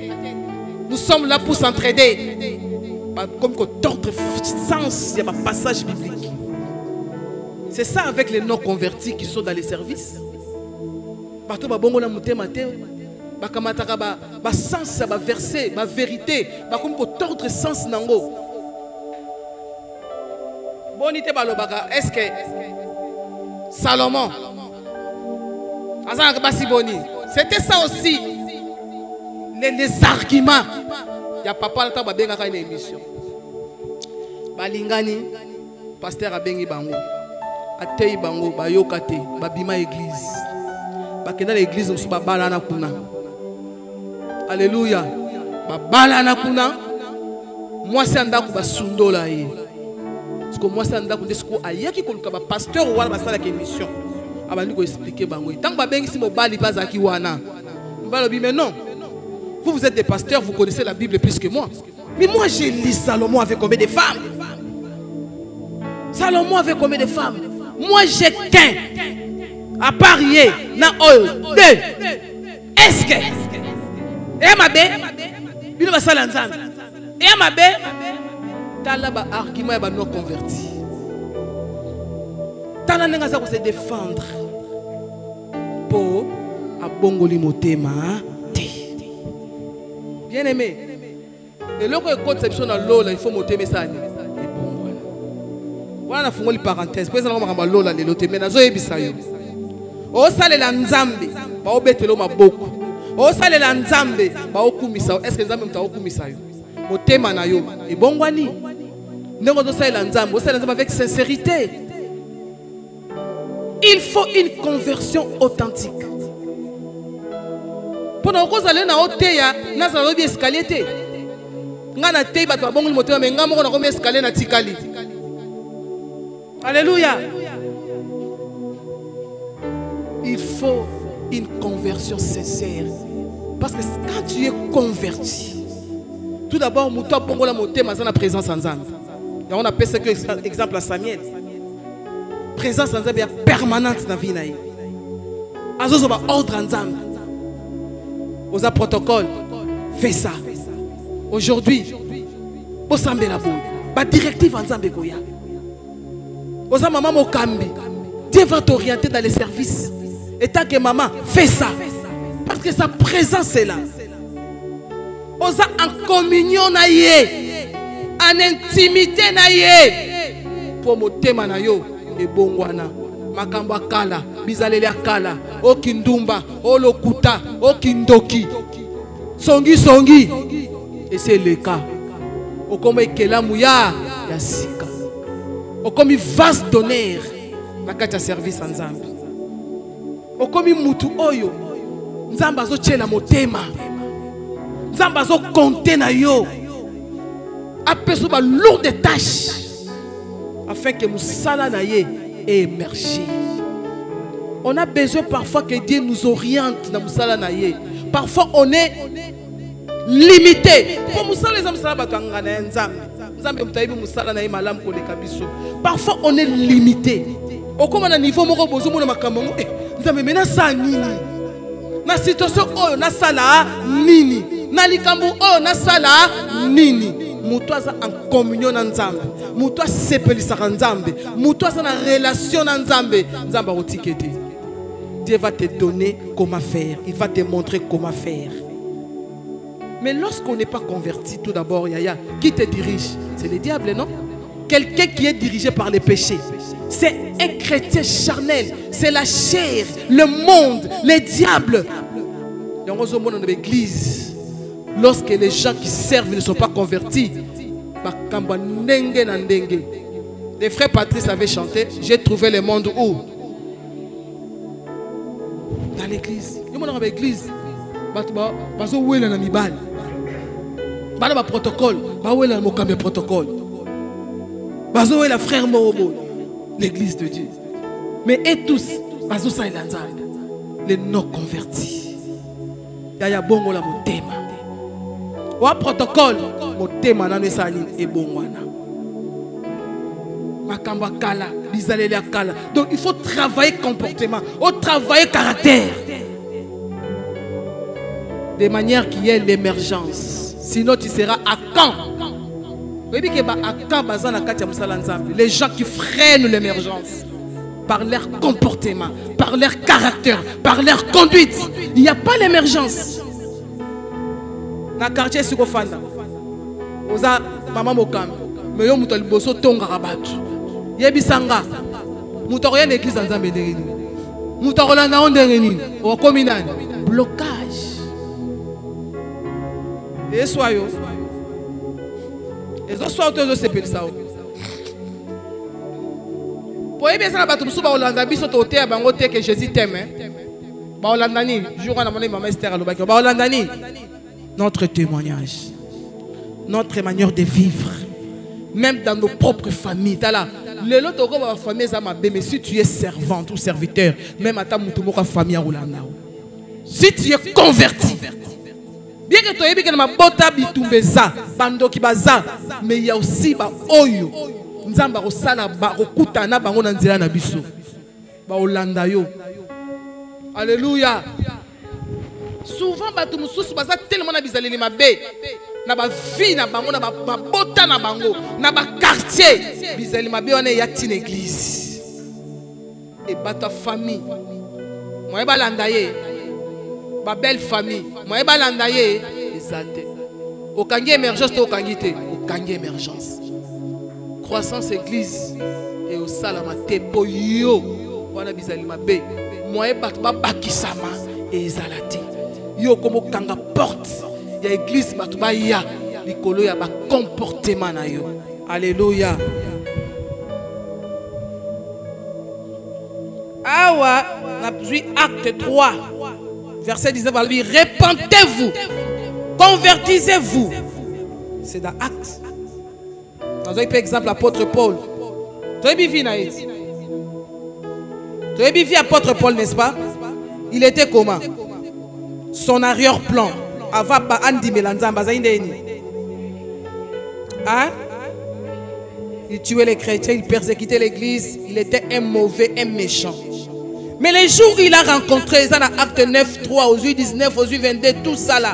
nous sommes là pour s'entraider comme que d'autres sens il y a un passage biblique. C'est ça avec les non convertis qui sont dans les services. Bato ba bongo na mutema te ba kamataka ba sens ba verset ba vérité ba comme que d'autres sens nango. Bonité balobaka est-ce que Salomon azaka basi boni c'était ça aussi les arguments. Il y a papa là benga ka une émission. Balingani pasteur abengi bango. Atei bango bayokate babima église. Bakenda l'église on ba balana kuna. Alléluia. Ba balana kuna. Moi c'est ndako ba sundola ye. Parce que moi c'est ndako ndesiko ayaki koluka ba pasteur wala ba sala émission. Abandi ko expliquer bango. Tant ba bengi si mobali bazaki wana. Mbalobi mais non. Vous êtes des pasteurs, vous connaissez la Bible plus que moi. Mais moi, j'ai lu Salomon avec combien de femmes? Salomon avec combien de femmes? Moi, j'ai qu'un. À parier, na oil, deux. Est-ce que? Et ma bé? Il va s'aller ensemble. Et ma bé? T'as là un argument et non converti. T'as là un se défendre. Pour à bongoli motema. Bien aimé. Et là, quand conception dans l'eau, il faut monter mes sani. Voilà, il faut une parenthèse. Pour exemple, on va l'eau là, les lotés. Mais nazo ebisayo. O sale la nzambe, ba obetelo maboko. O sale la nzambe, ba okumisa. Est-ce que nzambe mta okumisa yo? Motema na yo. Et bongwani. Ndeko zo sale la nzambe, o sale nzambe avec sincérité. Il faut une conversion authentique. Pendant que vous allez dans l'hôtel, vous allez escalier. Vous allez dans l'hôtel, mais vous allez escalier dans l'hôtel. Alléluia. Il faut une conversion sincère. Parce que quand tu es converti, tout d'abord, tu as la présence en Zambie. On appelle ça exemple à Samuel. Présence en Zambie permanente dans la vie. Il y a ordre en Zambie. Aux protocole, fais ça. Aujourd'hui, au Sambe la boue, la directive en Zambie Goya. Aux maman Mokambi, Dieu va t'orienter dans les services. Et tant que maman, fais ça. Parce que sa présence est là. Aux en communion naïe, en intimité naïe, pour mon thème naïo et bongwana. Makamba kala, bizaleli kala, o kindumba, o lokuta, o kindoki, songi songi. Et c'est le cas. O comme ekela muya ya sika. O comme vase d'honneur na kati service en Zambie. O comme mutu oyo Nzamba zo tshela motema. Nzamba zo compter na yo. Apeso ba lourde tâche afin que musala na ye émerger. On a besoin parfois que Dieu nous oriente dans Moussala Naye. Parfois on est limité. Parfois on est limité. Au comme à niveau na situation oh na sala nini na likambo oh na sala nini. Mutoza en communion na Nzambe. Mutoza sepelisa Nzambe. Mutoza na relation na Nzambe. Nzamba otikete. Dieu va te donner comment faire. Il va te montrer comment faire. Mais lorsqu'on n'est pas converti, tout d'abord, Yaya, qui te dirige? C'est le diable, non? quelqu'un qui est dirigé par les péchés. C'est un chrétien charnel. C'est la chair, le monde, les diables. Il y a dans l'église. Lorsque les gens qui servent ne sont pas convertis, les frères Patrice avaient chanté « J'ai trouvé le monde où ?» Dans l'église. Il y a dans l'église. Il y a un protocole. Il y a un protocole. Il y a un frère Morobo. L'église de Dieu. Mais et tous, les non convertis. Il y a bon la motema. Ou un protocole, motema na nesali et bon wana. Makamba kala, bizalele kala. Donc il faut travailler comportement, ou travailler caractère. De manière qu'il y ait l'émergence. Sinon tu seras à quand? Les gens qui freinent l'émergence par leur comportement, par leur caractère, par leur conduite, il n'y a pas l'émergence. Dans le quartier Sukofanda, oza maman mokam, mais yo muto liboso tonga rabatu. Yebisanga, muto rien église en Zambé dereni. Muto rolanda on dereni, o kominani, blocage. Et soyo. Et soyo to se pele sao. Pour y bien ça batu musu ba Holanda biso to te bango te que Jésus t'aime. Ba Holanda ni, jour na mona maman Esther alobaki. Ba Holanda ni. Notre témoignage, notre manière de vivre, même dans nos propres familles. Le lot de la famille, mais si tu es servante ou serviteur, même à ta famille, si tu es converti, bien que tu aies bien ma bota bitumbeza, bando kibaza, mais il y a aussi ba oyo, nzamba osala ba okutana bango na nzela na biso, ba Holanda yo. Alléluia. Souvent, batu mususu baza tellement na bizaleli mabe na ba vie na bango na ba bota na bango na ba quartier bizaleli mabe wana ya tin église et bata famille moye balanda ye ba belle famille moye balanda ye ezate okangi émergence to okangi te okangi émergence croissance église et au salama te boyo wana bizaleli mabe moye batu ba bakisama ezalate yo comme kanga porte ya église batuba ya likolo ya ba comportement na yo. Alléluia. Awa na puis acte 3 verset 19 va lui repentez-vous, convertissez-vous. C'est dans acte. Dans un exemple apôtre Paul. Tu as vu na iti. Tu as vu apôtre Paul, n'est-ce pas? Il était comment? Son arrière-plan. Hein? Il tuait les chrétiens, il persécutait l'église. Il était un mauvais, un méchant. Mais les jours où il a rencontré, ça dans Acte 9, 3, aux 19, aux 22, tout ça là.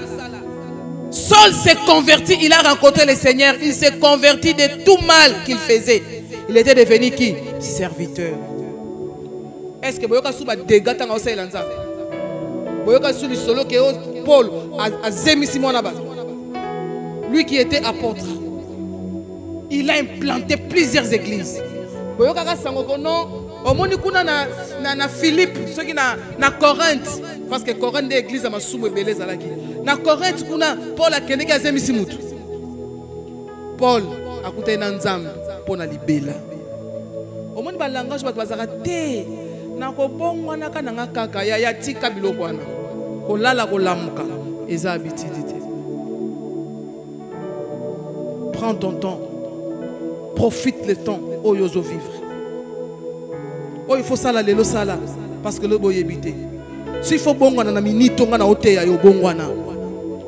Saul s'est converti, il a rencontré le Seigneur. Il s'est converti de tout mal qu'il faisait. Il était devenu qui? Serviteur. Est-ce que vous avez des dégâts dans le Paul a zémi Simon là-bas. Lui qui était apôtre, il a implanté plusieurs églises. Na Philippe, ceux qui na Corinthe, parce que Corinthe est église à ma somme belé zalaki. Na Corinthe kuna Paul a kené zémi Simon. Paul a coûté nanzam pour na libela. Au monde ba langage ba bazaka te. Na ko bongo na kana kaka ya tika biloko wana. Kolala kolamuka eza habitude. Prends ton temps. Profite le temps où tu veux vivre. Oh, il faut ça là, le ça là, parce que le boy habité. S'il faut bon na minute on na hotel ya bon wana.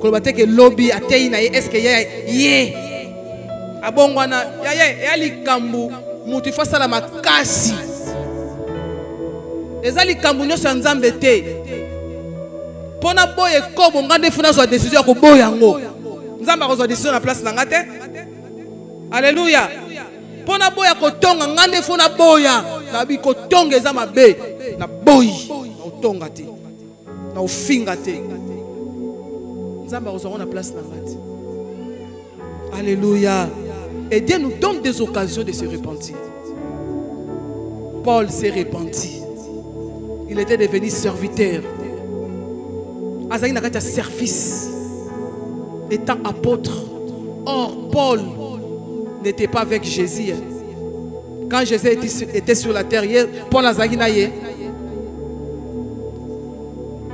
Ko bate ke lobby atei na est-ce que ye a bon wana ya likambu mutu fa sala makasi. Ezali kambu nyo sa nzambe te. Pona boye ko bonga defuna so décision ko boya ngo. Nzamba ko so décision na place na ngate. Alléluia. Pona boya kotonga ngande fona boya na bi kotonga eza mabe na boyi na otonga te na ofinga te nzamba kozonga na place na ngati. Alléluia. Et Dieu nous donne des occasions de se repentir. Paul s'est repenti. Il était devenu serviteur. Azaki n'a qu'à service. Étant apôtre. Or, Paul n'était pas avec Jésus. Quand Jésus était sur la terre, Paul Azaki n'a pas.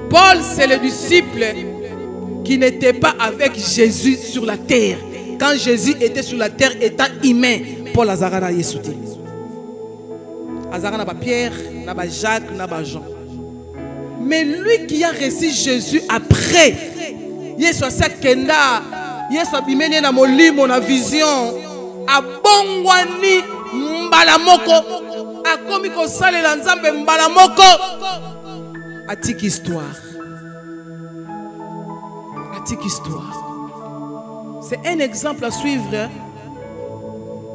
Paul, c'est le disciple qui n'était pas avec Jésus sur la terre. Quand Jésus était sur la terre, étant humain, Paul Azara n'a pas. Azara n'a pas Pierre, n'a pas Jacques, n'a pas Jean. Mais lui qui a reçu Jésus après, Yesu Kenda, Yesu abimeni na molimo na vision, abongwani mbalamoko, akomi ko salela nzambe mbalamoko, atiki histoire. Atiki histoire. C'est un exemple à suivre.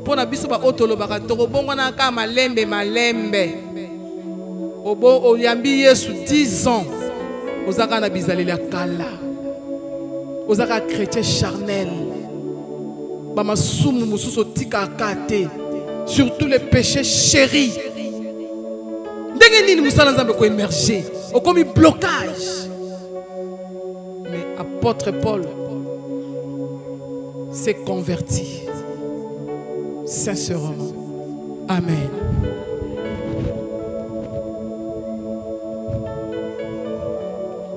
Pour la biso ba otolo ba toro bongo na ka malembe malembe. Obo oyambi Yesu 10 ans. Ozaka na bizaleli ya kala. Ozaka chrétien charnel. Ba masumu mususu tika kate. Surtout les péchés chéris. Ndenge nini musala nzambe ko émerger. Okomi blocage. Mais apôtre Paul s'est converti. Sincèrement. Amen.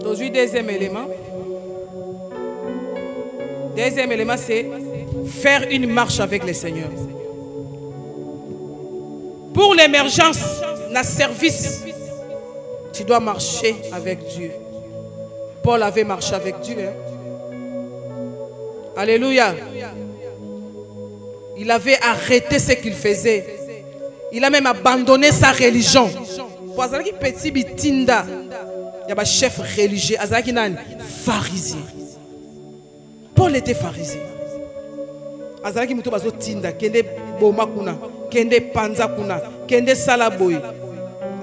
Aujourd'hui, deuxième élément. Deuxième élément, c'est faire une marche avec le Seigneur. Pour l'émergence, le service, tu dois marcher avec Dieu. Paul avait marché avec Dieu. Hein? Alléluia. Il avait arrêté ce qu'il faisait. Il a même abandonné sa religion. Pour Azalaki petit bitinda, il y a un chef religieux, Azalaki nani pharisien. Paul était pharisien. Azalaki muto bazo tinda, kende boma kuna, kende panza kuna, kende salaboy.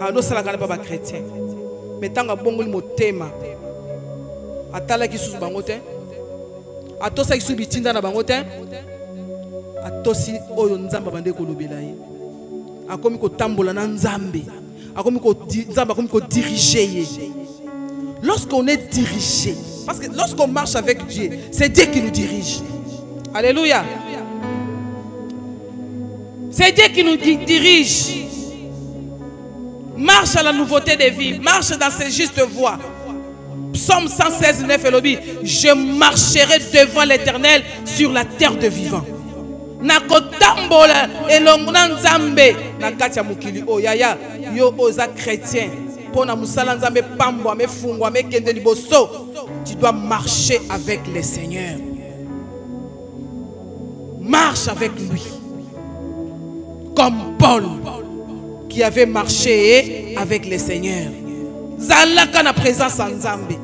Ando salaka baba chrétien. Mais tanga bongoli motema. Atala ki susu bangote. Atosa ki susu bitinda na bangote. Atosi oyo nzamba bande kolobela ye. Akomi ko tambola na nzambe. Akomi ko nzamba akomi ko diriger ye. Lorsqu'on est dirigé, parce que lorsqu'on marche avec Dieu, c'est Dieu qui nous dirige. Alléluia. C'est Dieu qui nous dirige. Marche à la nouveauté des vies, marche dans ses justes voies. Psaume 116, 9 elobi, je marcherai devant l'Éternel sur la terre de vivants. Nakotambola elongna nzambe na kati ya mukili o yaya yo oza chrétien pona musala nzambe pambo amefungwa mekende liboso, tu dois marcher avec le Seigneur. Marche avec lui comme Paul qui avait marché avec le Seigneur. Zalaka na présence en nzambe.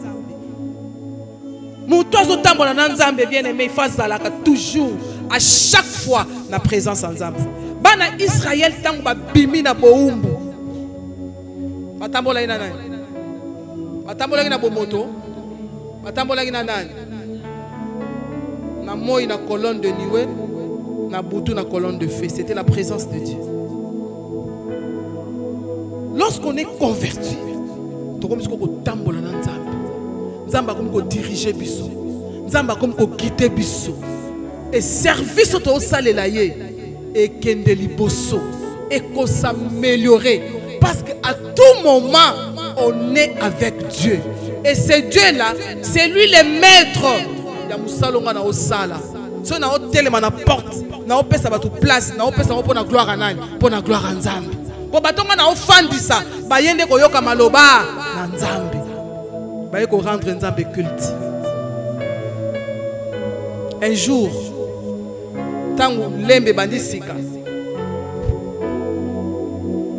Mutozo tambola na nzambe bien aimé, il faut zalaka toujours à chaque fois la présence en Zambie. Bana Israël tango ba bimi na boumbu. Batambola ina nani? Batambola ina bomoto. Batambola ina nani? Na moi na colonne de nuée, na butu na colonne de feu. C'était la présence de Dieu. Lorsqu'on est converti, to comme ko tambola na Nzambe. Nzamba comme ko diriger biso. Nzamba comme ko guider biso. Et service au salé et kende liboso et qu'on s'améliorer parce qu'à tout moment on est avec Dieu et ce Dieu là c'est lui le maître. Ya musalonga na osala so na hotelema na porte na opesa batu place na opesa pour na gloire nani pour na gloire nzambe po batonga na ofandisa bayende koyoka maloba na nzambe baye ko rendre nzambe culte. Un jour tango lembe bandisika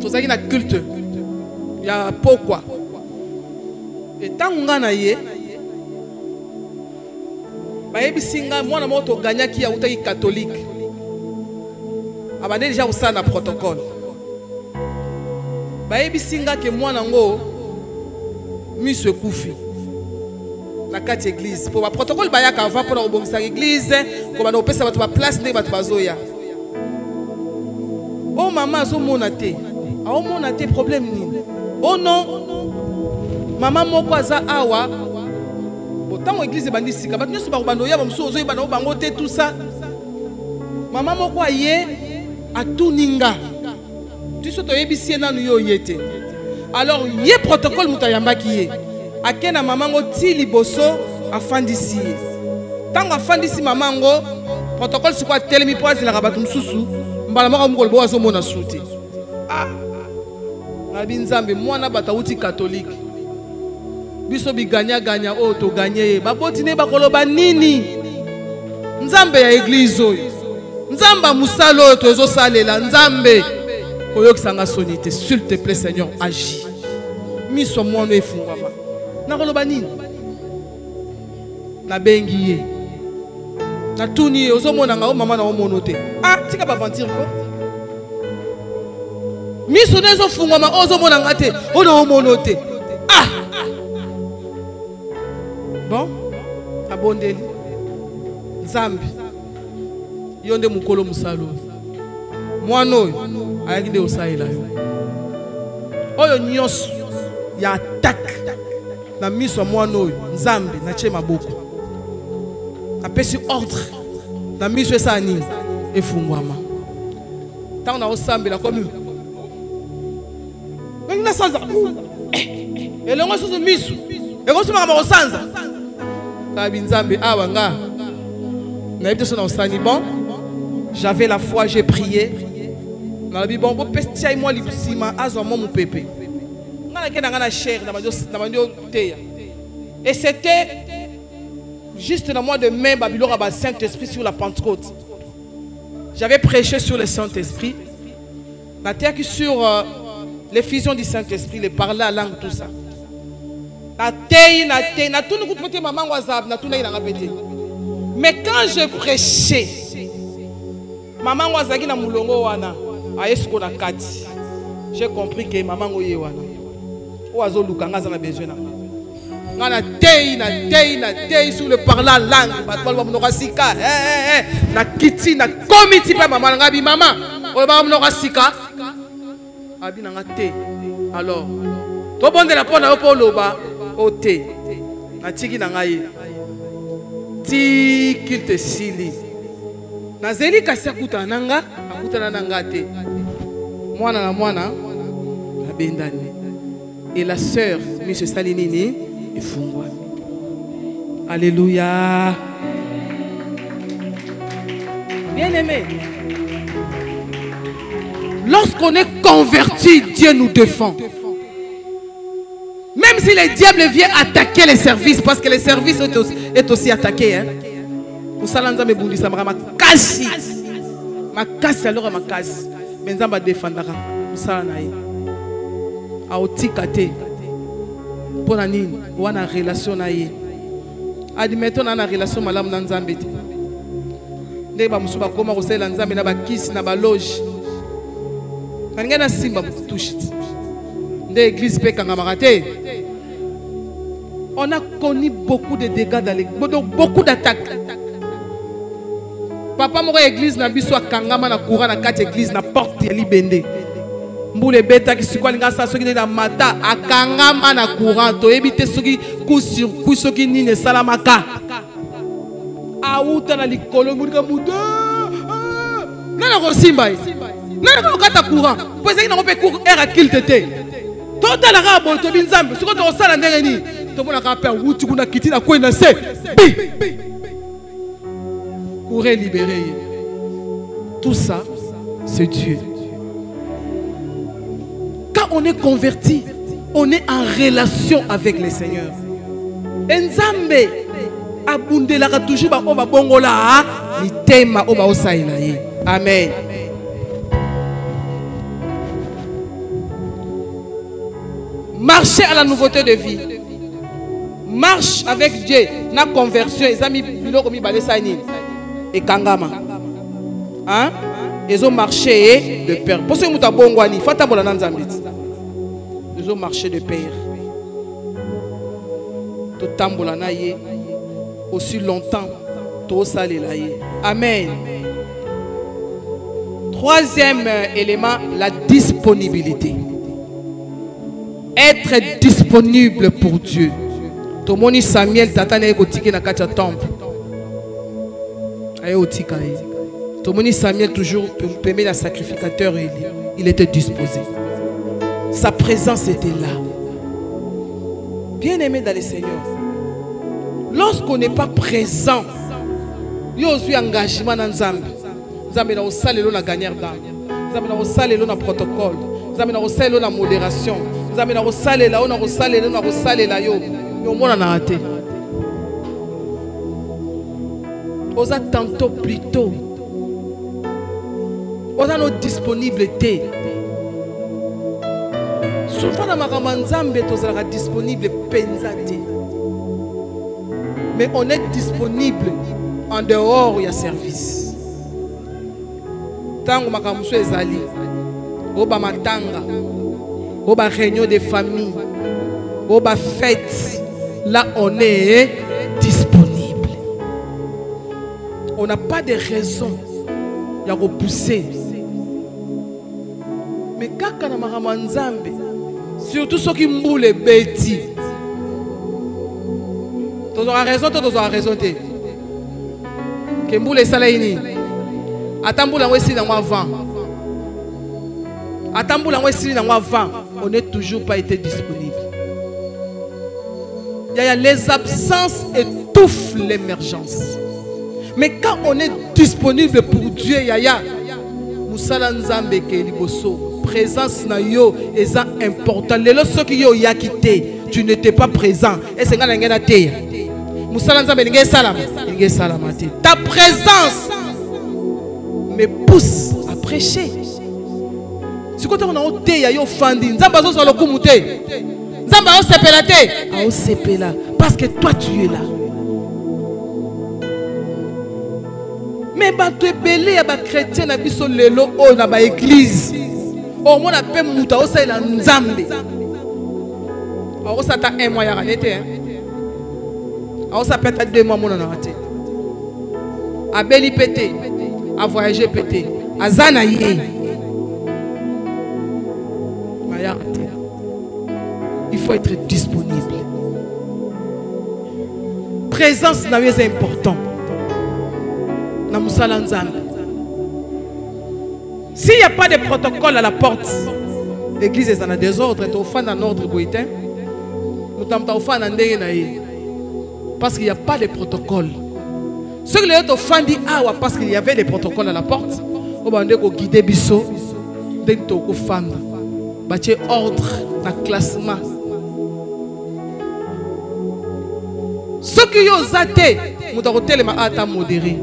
tozaki na culte ya pokwa et tango ngana ye bayebisinga mwana moto ganyaki ya utaki catholique abande déjà usana na protocole bayebisinga ke mwana ngo mise kufi la carte église pour la protocole bayaka avant pour la obongisa église ko bana opesa batu ba place ndenge batu bazoya maman a son monaté. A monaté problème ni. Oh non. Maman moko aza awa. Autant l'église bandi sika. Ba nyoso ba bando ya ba mso ozo ba bango te tout ça. Maman moko aye atuninga. Tu so to yebisi na yo yete. Alors yé protocole mutayamba ki yé. Akena maman ngo ti liboso afandisi. Tango afandisi maman ngo protocole c'est quoi telemi poise la rabatu msusu mbala moko moko bo azo mona suti. Ah. Nabi nzambe mwana batauti catholique. Biso bi ganya o to ganye ba boti ne bakoloba nini? Nzambe ya église oyo. Nzamba musalo to ezo salela nzambe. Oyokisanga sonité s'il te plaît Seigneur agis. Miso mwana efungwama. Na koloba nini? Na bengi ye. Na tuni ozomona nga o mama na o monote. Ah, tika ba ventir ko. Miso nezo fungwama ozomona nga te o na o monote. Ah. Bon, abondeli. Nzambi. Yonde mukolo musalo. Mwana oyo ayaki nde osalela yo. Oyo nyonso ya attaque na miso mwana oyo nzambe na tie maboko. Apesi ordre na miso esa nini efungwama. Tango na osambela komi. Ngina sanza. Elongo soso miso. Ekosuma kama osanza. Kabi nzambe awa nga. Na yebite so na osani bon. J'avais la foi, j'ai prié. Na bi bon pestia moi libsima azo mon pépé. Ngana ke na cher na bandio teya. Et c'était juste dans le mois de mai, Babylone a le Saint-Esprit sur la Pentecôte. J'avais prêché sur le Saint-Esprit. La terre qui sur l'effusion du Saint-Esprit, les parler la langue, tout ça. Mais quand je prêchais, maman wazaki na mulongo wana, ayesko na kati. J'ai compris que maman oye wana. Oazo lukanga za na besoin na. Na tei sur le parlant langue batwa mnokasika na kiti na komiti pa mama ngabi mama o ba mnokasika abi na te. Alors to bonde la pona po loba o te na tiki na ngai ti qu'il te sili na zeli kasi kuta nanga akuta na nanga te mwana na mwana na bendani et la sœur monsieur Salinini efungwa. Alléluia. Bien-aimé, lorsqu'on est converti, Dieu nous défend. Même si le diable vient attaquer les services, parce que les services est aussi attaqué. Hein? Ma casse alors ma casse. Mais ça va défendre. Pour la nini, ou en relation naïe. Admettons na relation malam na nzambe te. Nde ba musuba koma ko sela nzambe na ba kiss na ba loge. Kanga na simba touche. Nde église pe kanga marate. On a connu beaucoup de dégâts dans l'église, beaucoup d'attaques. Papa moko église na biso kangama na courant na kati église na porte ya libende. Mboule beta ki sikwa linga sa soki na mata akangama na courant to ebite soki ku sur ku soki nine salamaka auta na likolo mulika muda nana ko simba nana ko kata courant pose na ko pe cour era kiltete total la bo to binzambe siko to sala ndenge ni to mona ka pe wuti kuna kiti na ko na se bi pour libérer tout ça c'est Dieu. On est converti, on est en relation avec le Seigneur. Nzambe abundelaka toujours ba oba bongola mitema oba osaila ye. Amen. Marcher à la nouveauté de vie. Marche avec Dieu. Na conversion, les amis biloko mi balesa nini et kangama. Hein? Ils ont marché de pair. Pour ce que nous avons bongwani, fata bolana nzambe. Ils ont marché de pair. Tout tambolana yé aussi longtemps. Tout salé là yé. Amen. Troisième élément, la disponibilité. Être disponible pour Dieu. Tomoni Samuel tatane ekotiki na kati ya temple. Aye otika ye. Tomoni Samuel toujours permet la sacrificateur, il était disposé. Sa présence était là. Bien aimé dans le Seigneur. Lorsqu'on n'est pas présent, il y a un engagement dans Nzambe. Nzambe na osale lo na gagneur d'âme. Nzambe na osale lo na protocole. Nzambe na osale lo na modération. Nzambe na osale la na osale lo na osale la yo. Yo mona na raté. Osa tantôt plus tôt. Osa notre disponibilité. Souvent dans ma Nzambe to sera disponible penzate. Mais on est disponible en dehors il y a service. Tango makamuso ezali. Oba matanga. Oba réunion de famille. Oba fête. Là on est disponible. On n'a pas de raison de repousser. Mais quand on a Nzambe, surtout ceux qui mboulent les bêtis. Tu auras raison, tu auras raison. Que mboulent les salaïni. Atamboula wesi dans moi 20. Atamboula wesi dans moi 20. On n'est toujours pas été disponible. Les absences étouffent l'émergence. Mais quand on est disponible pour Dieu, Moussala Nzambe ke liboso. Présence na yo est important. Les lorsque yo ya quitté, tu n'étais pas présent. Et c'est ngana ngana te. Moussala Nzambe ngé salam, ngé salamate. Ta présence me pousse à prêcher. Si quand on a ôté ya yo fandi, Nzamba zo solo kumute. Nzamba o sepela te, a o sepela parce que toi tu es là. Mais bato ebele ya ba chrétien na biso lelo o na ba église. O mo na pe muta o sa ila Nzambe. O sa ta 1 mois ya ranete hein. O sa peta 2 mois mo na raté. A beli pété, a voyager pété, a zana yé. Maya raté. Il faut être disponible. Présence na est important. Na musala Nzambe. S'il n'y a pas de protocole à la porte, l'église est en désordre, est au fond d'un ordre boitin. Nous sommes au fond d'un parce qu'il n'y a pas de protocole. Ceux qui sont au fond dit ah parce qu'il y avait des protocoles à la porte, on va guider biso, dès que tu es fan, bâtir ordre, dans classement. Ceux qui ont athées, nous devons être modérés.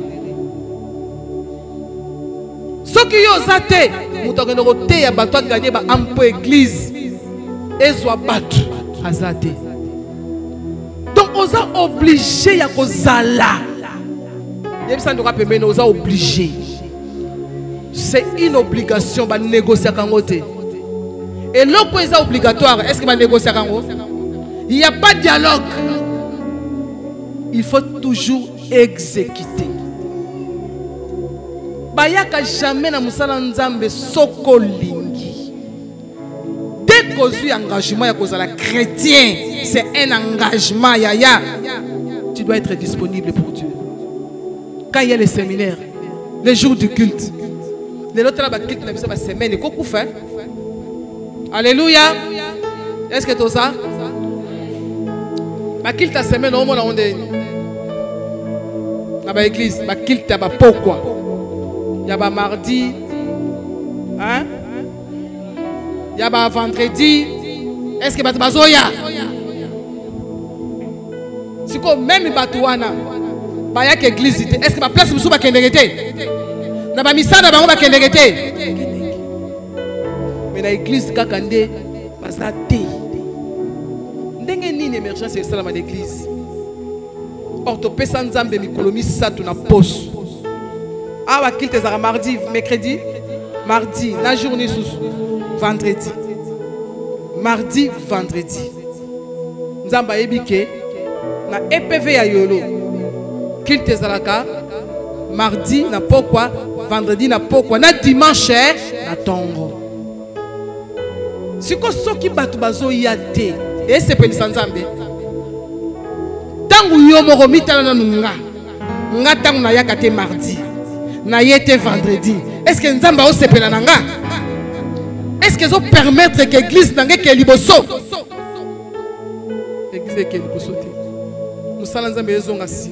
Ceux qui ont athées, nous devons être gagner un peu l'église et soit battu à athées. Donc on est obligé à kozala. On est obligé. C'est une obligation de négocier avec eux. Et l'autre est obligatoire. Est-ce qu'il va négocier avec eux? Il n'y a pas de dialogue. Il faut toujours exécuter. Bayaka jamais na musala Nzambe soko lingi. Dès que tu as un engagement ya kozala chrétien, c'est un engagement yaya. Tu dois être disponible pour Dieu. Quand il y a les séminaires, les jours du culte, les autres là culte na bisa semaine ko kufa. Alléluia. Est-ce que tout ça? Ma culte ta semaine au monde onde. Na ba église, ma culte ta ba pourquoi? Il y a ba mardi, hein? Il y a ba vendredi. Est-ce que ba zoya? Si ko même batouana, ba ya église, est-ce que ba place musu ba kendegete? Na ba misana ba kendegete? Mais na église kakande basa te. Ndenge nini émergence et salama d'église. Orthopédie Nzambe mikolomi satu na poste. Ah wa kilte za mardi, mercredi, mardi, la journée sous vendredi. Mardi, vendredi. Nzamba ebike na EPV ya yolo. Kilte za mardi na pourquoi vendredi na pokwa na dimanche na tongo. Siko soki batu bazo yate et c'est pelisa nzambe. Tangu yo moko mitala na nunga. Nga tangu na yakate mardi. Na yete vendredi. Est-ce que nzamba o sepela nanga? Est-ce que zo permettre que l'église nanga ke liboso? L'église ke liboso te. Musala nzambe ezonga si.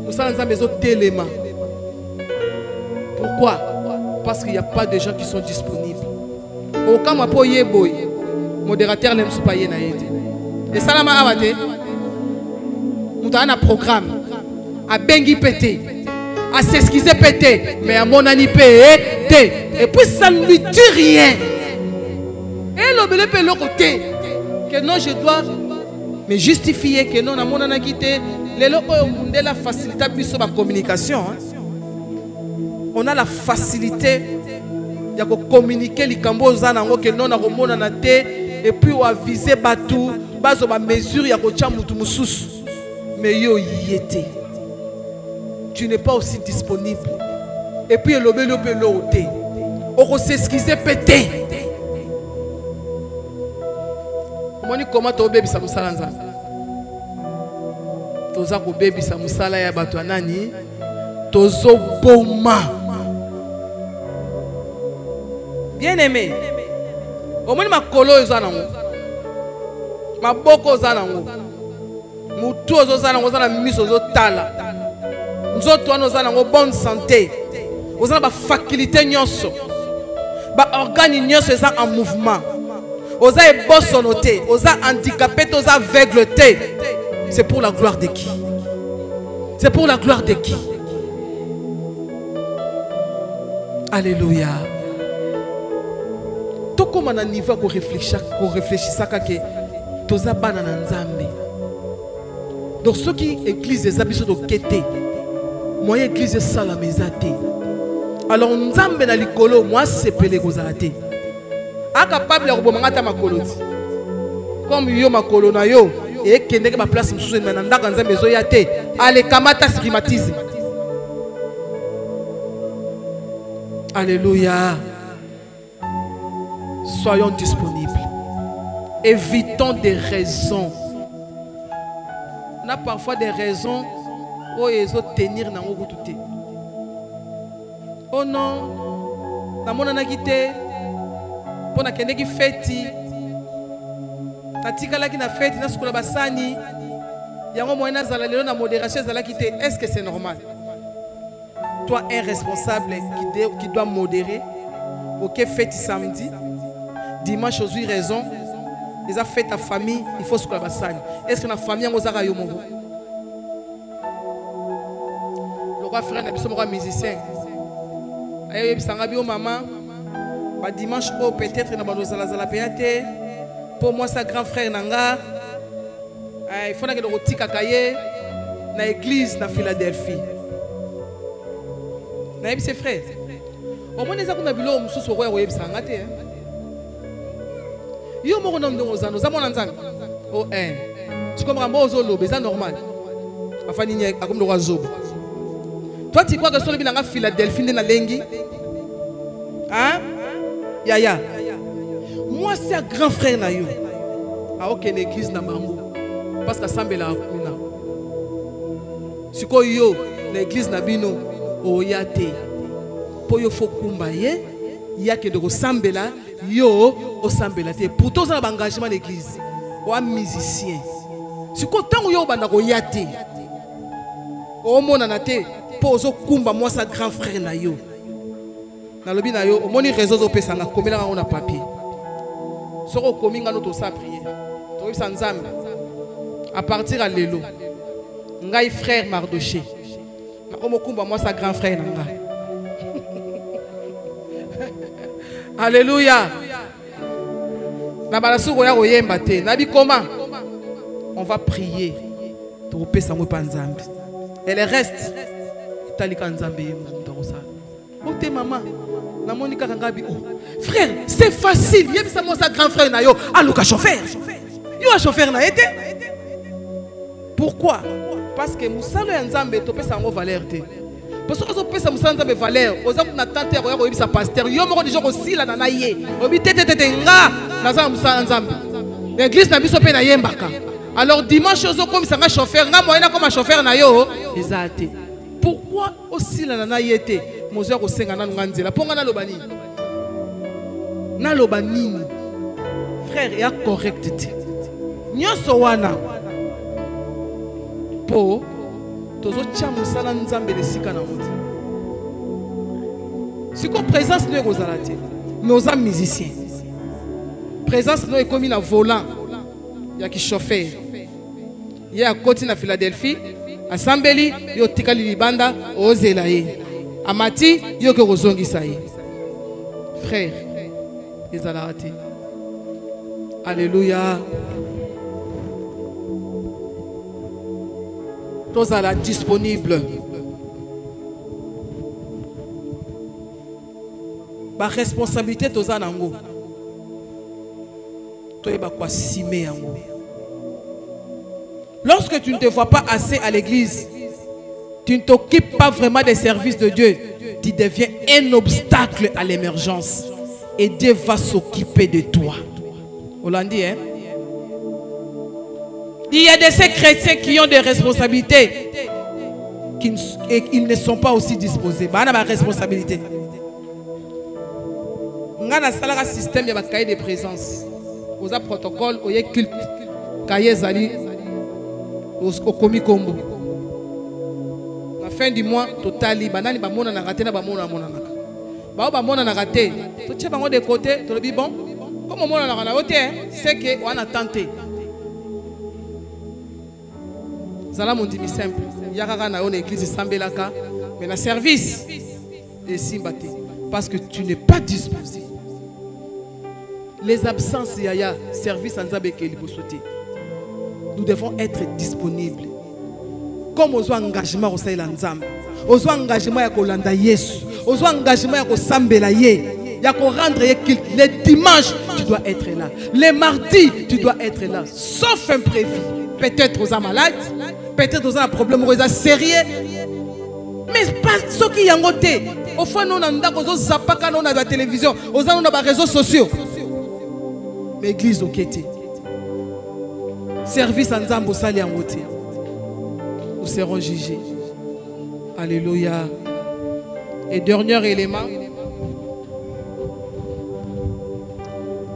Musala nzambe ezo telema. Pourquoi? Parce qu'il n'y a pas de gens qui sont disponibles. Au cas où il y a un modérateur, il pas y et ça, nous avons un programme à bengi pété, à s'excuser pété, mais à mon ani pété. Et puis ça ne lui dit rien. Et l'obélé peut le côté que non, je dois me justifier que non, mon ani quitté. La facilité de la communication. On a la facilité de communiquer les cambos que non a romona na te et puis on a visé batou bazo ba mesure ya ko chamutu mususu mais yo yete tu n'es pas aussi disponible et puis le belo te on s'excuser pété comment to bébé ça musala nzambe toza ko bébé ça musala ya bato nani tozo boma. Bien aimé, au moins ma colo est zanango, ma boko zanango, mutu zanango zana miso zotala, nzoto ano zanango bonne santé, ozana ba faculté nyonso, ba organe nyonso eza en mouvement, oza e bosonoté, oza handicapé, oza aveugle té. C'est pour la gloire de qui? C'est pour la gloire de qui? Alléluia. Tout comme on a niveau qu'on réfléchit ça que toza bana na nzambe. Donc ceux qui église les habits de kété, moi église ça la mezate. Alors nzambe na likolo moi c'est pelé kozate. A capable ya kobomanga makoloti. Comme yo makolo na yo et kende ke ba place msusu na ndaka nzambe zo yate. Ale kamata stigmatisme. Alléluia. Soyons disponibles. Évitons des raisons. On a parfois des raisons où ils ont tenir dans le tout. Oh non, dans mon anagité, pour na kende ki feti, tatika la ki na feti na sukula basani, yango moyena zala lelo na modération zala kité. Est-ce que c'est normal? Toi, un responsable qui doit modérer, ok, fête samedi, dimanche, aujourd'hui, raison, ils ont fait ta famille, il faut se faire. Est-ce que la famille a un yomo? Le roi frère, il est musicien. Il est maman, dimanche, peut-être, pour moi, c'est grand frère, il faut que tu aies dans l'église de Philadelphie. C'est frère. Au moins, les gens qui ont vu l'homme sous ce roi, ils sont en train. Yo mo nom de ozano za mona nzambe o tu comprends moi ozolo c'est normal afani ni akom do zobo toi tu crois que solo binanga Philadelphie na lengi hein ya moi c'est un grand frère na yo a aucune église na bango parce que sambela akuna siko yo l'église na bino o yate po yo fokumba ye yake de sambela yo au sambela te pour tous les engagements de l'église ou un musicien si quand yo banda ko yate o mona na te pozo kumba moi sa grand frère na yo na lobi na yo o moni réseau zo pesa na komela nga na papier soko kominga no to sa prier to bisa nzambe à partir à lelo ngai frère Mardoché na ko mokumba moi sa grand frère na nga. Alléluia. On va prier. Et le reste, frère, c'est facile. Il y a un grand frère. Il y a un chauffeur. Il y a un chauffeur. Pourquoi? Parce que nous savons que nous avons valeur. Parce que nous ça me semble de valeur. Aux hommes n'a tenté à regarder sa pasteur. Yo me déjà aussi là na yé. Obi tete nga na za musa nzambe. L'église na biso pe na yembaka. Alors dimanche ozo comme ça nga chauffeur nga moyena comme chauffeur na yo ezate. Pourquoi aussi là na yété? Mozo ko senga na nganzela. Ponga na lobani. Na lobani. Frère, il y a correctité. Nyoso wana. Po tozo tia musala nzambe lesika na moti. Si ko présence ne kozala te. Nos âmes musiciens. Présence no ekomi na volant. Ya ki chauffeur. Ya koti na Philadelphie, asambeli yo tikali libanda ozela ye. Amati yo ke kozongisa ye. Frère, ezala te. Alléluia. Tous à la disponible. Ma responsabilité tous à nango. Lorsque tu ne te vois pas assez à l'église, tu ne t'occupes pas vraiment des services de Dieu, tu deviens un obstacle à l'émergence. Et Dieu va s'occuper de toi. On l'a dit, hein? Il y a de ces chrétiens qui ont des responsabilités et ils ne sont pas aussi disposés. Bah, on a ma responsabilité. On a un système de cahier de présence. On a un protocole, on a un culte. Cahier Zali, au Komi Kombo. À la fin du mois, total, banani ba mona na raté na ba mona mona naka. Ba ba mona na raté. Tu tiens bango de côté, tu le dis bon. Comme on mona na raté, c'est que on a tenté. Zala mon dit simple. Yakaka na on église sambelaka, mais na service et simbate parce que tu n'es pas disposé. Les absences yaya service en zabeke libosoté. Nous devons être disponibles. Comme aux engagement au sein de l'ensemble, aux engagement à Kolanda Yesu, aux engagement à Sambela Ye, à rendre les dimanches tu dois être là, les mardis tu dois être là, sauf imprévu. Peut-être aux malades, peut-être aux un problème aux sérieux, mais pas ce qui y a côté. Au fond nous on a zapaka nous on a la télévision, aux on a les réseaux sociaux. Mais église au kété. Service en Zambo Sali en côté. Nous serons jugés. Alléluia. Et dernier élément,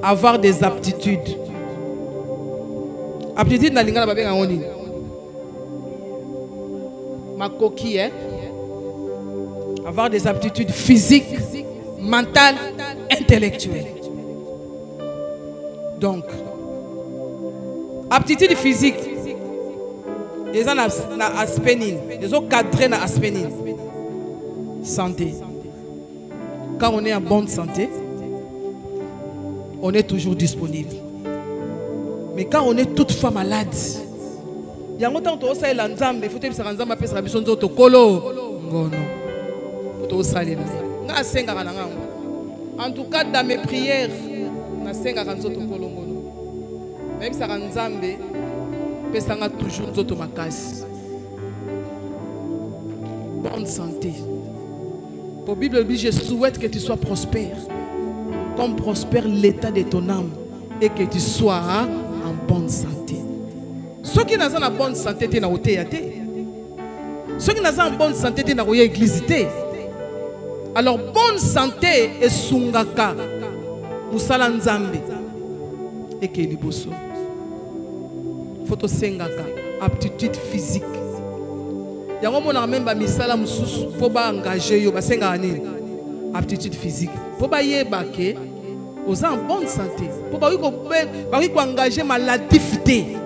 avoir des aptitudes. Aptitude na lingana babenga ngoni. Ma coquille, hein? Avoir des aptitudes physiques, mentales, intellectuelles. Donc, aptitude physique, les gens na aspénine, les autres cadrés na aspénine. Santé. Quand on est en bonne santé, on est toujours disponible. Mais quand on est toutefois malade, il y a longtemps que tu as l'ensemble, il faut que tu aies l'ensemble, tu as besoin de colo. En tout cas, dans mes prières, même si tu as toujours bonne santé. Pour la Bible, je souhaite que tu sois prospère. Comme prospère l'état de ton âme et que tu sois en bonne santé. Ceux qui sont en bonne santé, tu es en Ceux qui sont en bonne santé, tu es en église. Alors, bonne santé est sungaka. Musala nzambe. Et que liboso. Photo sengaka. Aptitude physique. Il y a un même misala mususu pour engager yo basenga ani. Aptitude physique. Pour ba yebake aux en bonne santé. Pour ba ko engager maladifité.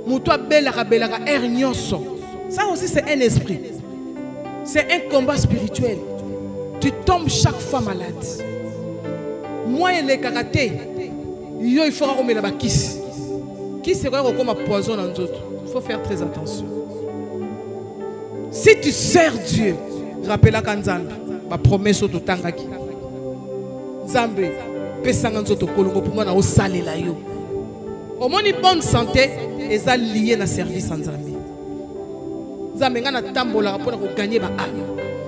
Muto belaka belaka ernyoso. Ça aussi c'est un esprit. C'est un combat spirituel. Tu tombes chaque fois malade. Moi et les karaté, il faut remettre la bakis. Qui serait comme un poison dans d'autres. Il faut faire très attention. Si tu sers Dieu, rappelle-la quand Nzambe, ma promesse au Tangaki. Nzambe, pesanga nzoto kolongo pour moi na osale la yo. Au moins une bonne santé, est lié na service en Nzambe.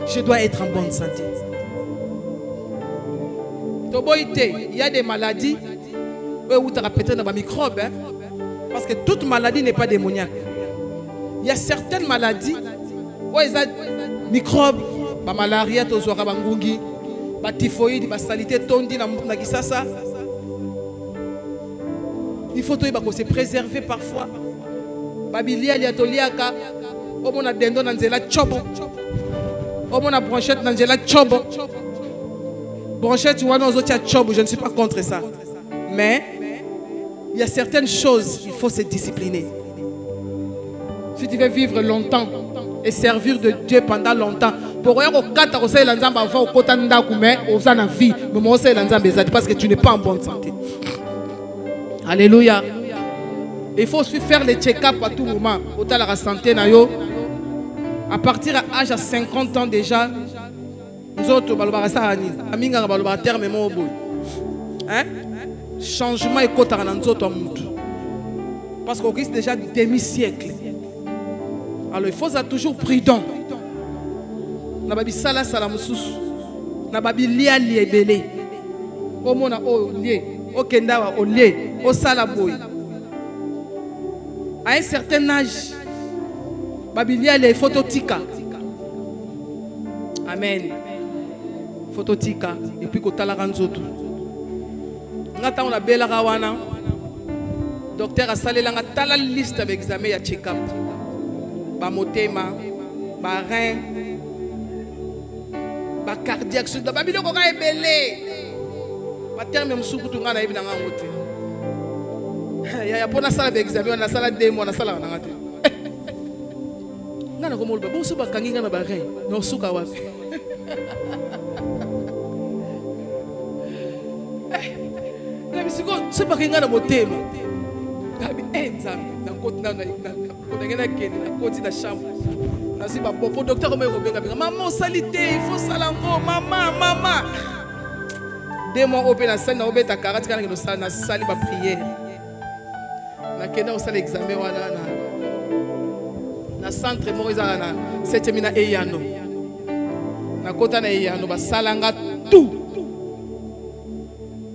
Je dois être en bonne santé. Il y a des maladies où tu as peut-être des microbes. Parce que toute maladie n'est pas démoniaque. Il y a certaines maladies où il y a des microbes, la malaria, la typhoïde, la salité, il faut se préserver parfois. Babilia liatoliaka, omona dendo nanzela chobo, omona branchette nanzela chobo. Branchette wana ozotia chobo, je ne suis pas contre ça. Mais il y a certaines choses, il faut se discipliner. Si tu veux vivre longtemps et servir de Dieu pendant longtemps, pour rien au kata osé lanzamba va au kota ndaku mais osa na vie, mais moi osé lanzamba ezati parce que tu n'es pas en bonne santé. Alléluia. Il faut aussi faire les check-up à tout moment. La santé, à partir de l'âge de 50 ans déjà, nous autres, changement est côté parce qu'on risque déjà demi-siècle. Alors il faut être toujours prudent. Nababi sala sala mususu. Nababi lia lia belé. Au mona au lié. Au kendawa au lié. Au salaboy. À un certain âge, Babilia les phototika. Amen. Phototika. Et puis qu'on t'a la ranzoto. Ngata on a belle rawana. Docteur a salé la ngata la liste d'examen ya check-up. Ba motema, ba rein, ba cardiaque. Ba Babilia ko ka ebele. Ba terme msukutu ngana ebi na ngote. Il y a pour la salle d'examen, on a la salle de mois, on a la salle de ngate. Ngana ko molba, bo suba kangi ngana ba rein. No suka wapi. Siko suba kinga na motema. Gabi nzambe na koti na ngena kene na koti na chambre. Na siba popo docteur mo ko benga maman salité, il faut salango maman. Deux mois au na salle na obeta karate kana no salle na salle ba prière. Na kena au salle examen wana na centre mo ezala na 7e mina eyano. Na kota na eyano ba salanga tout.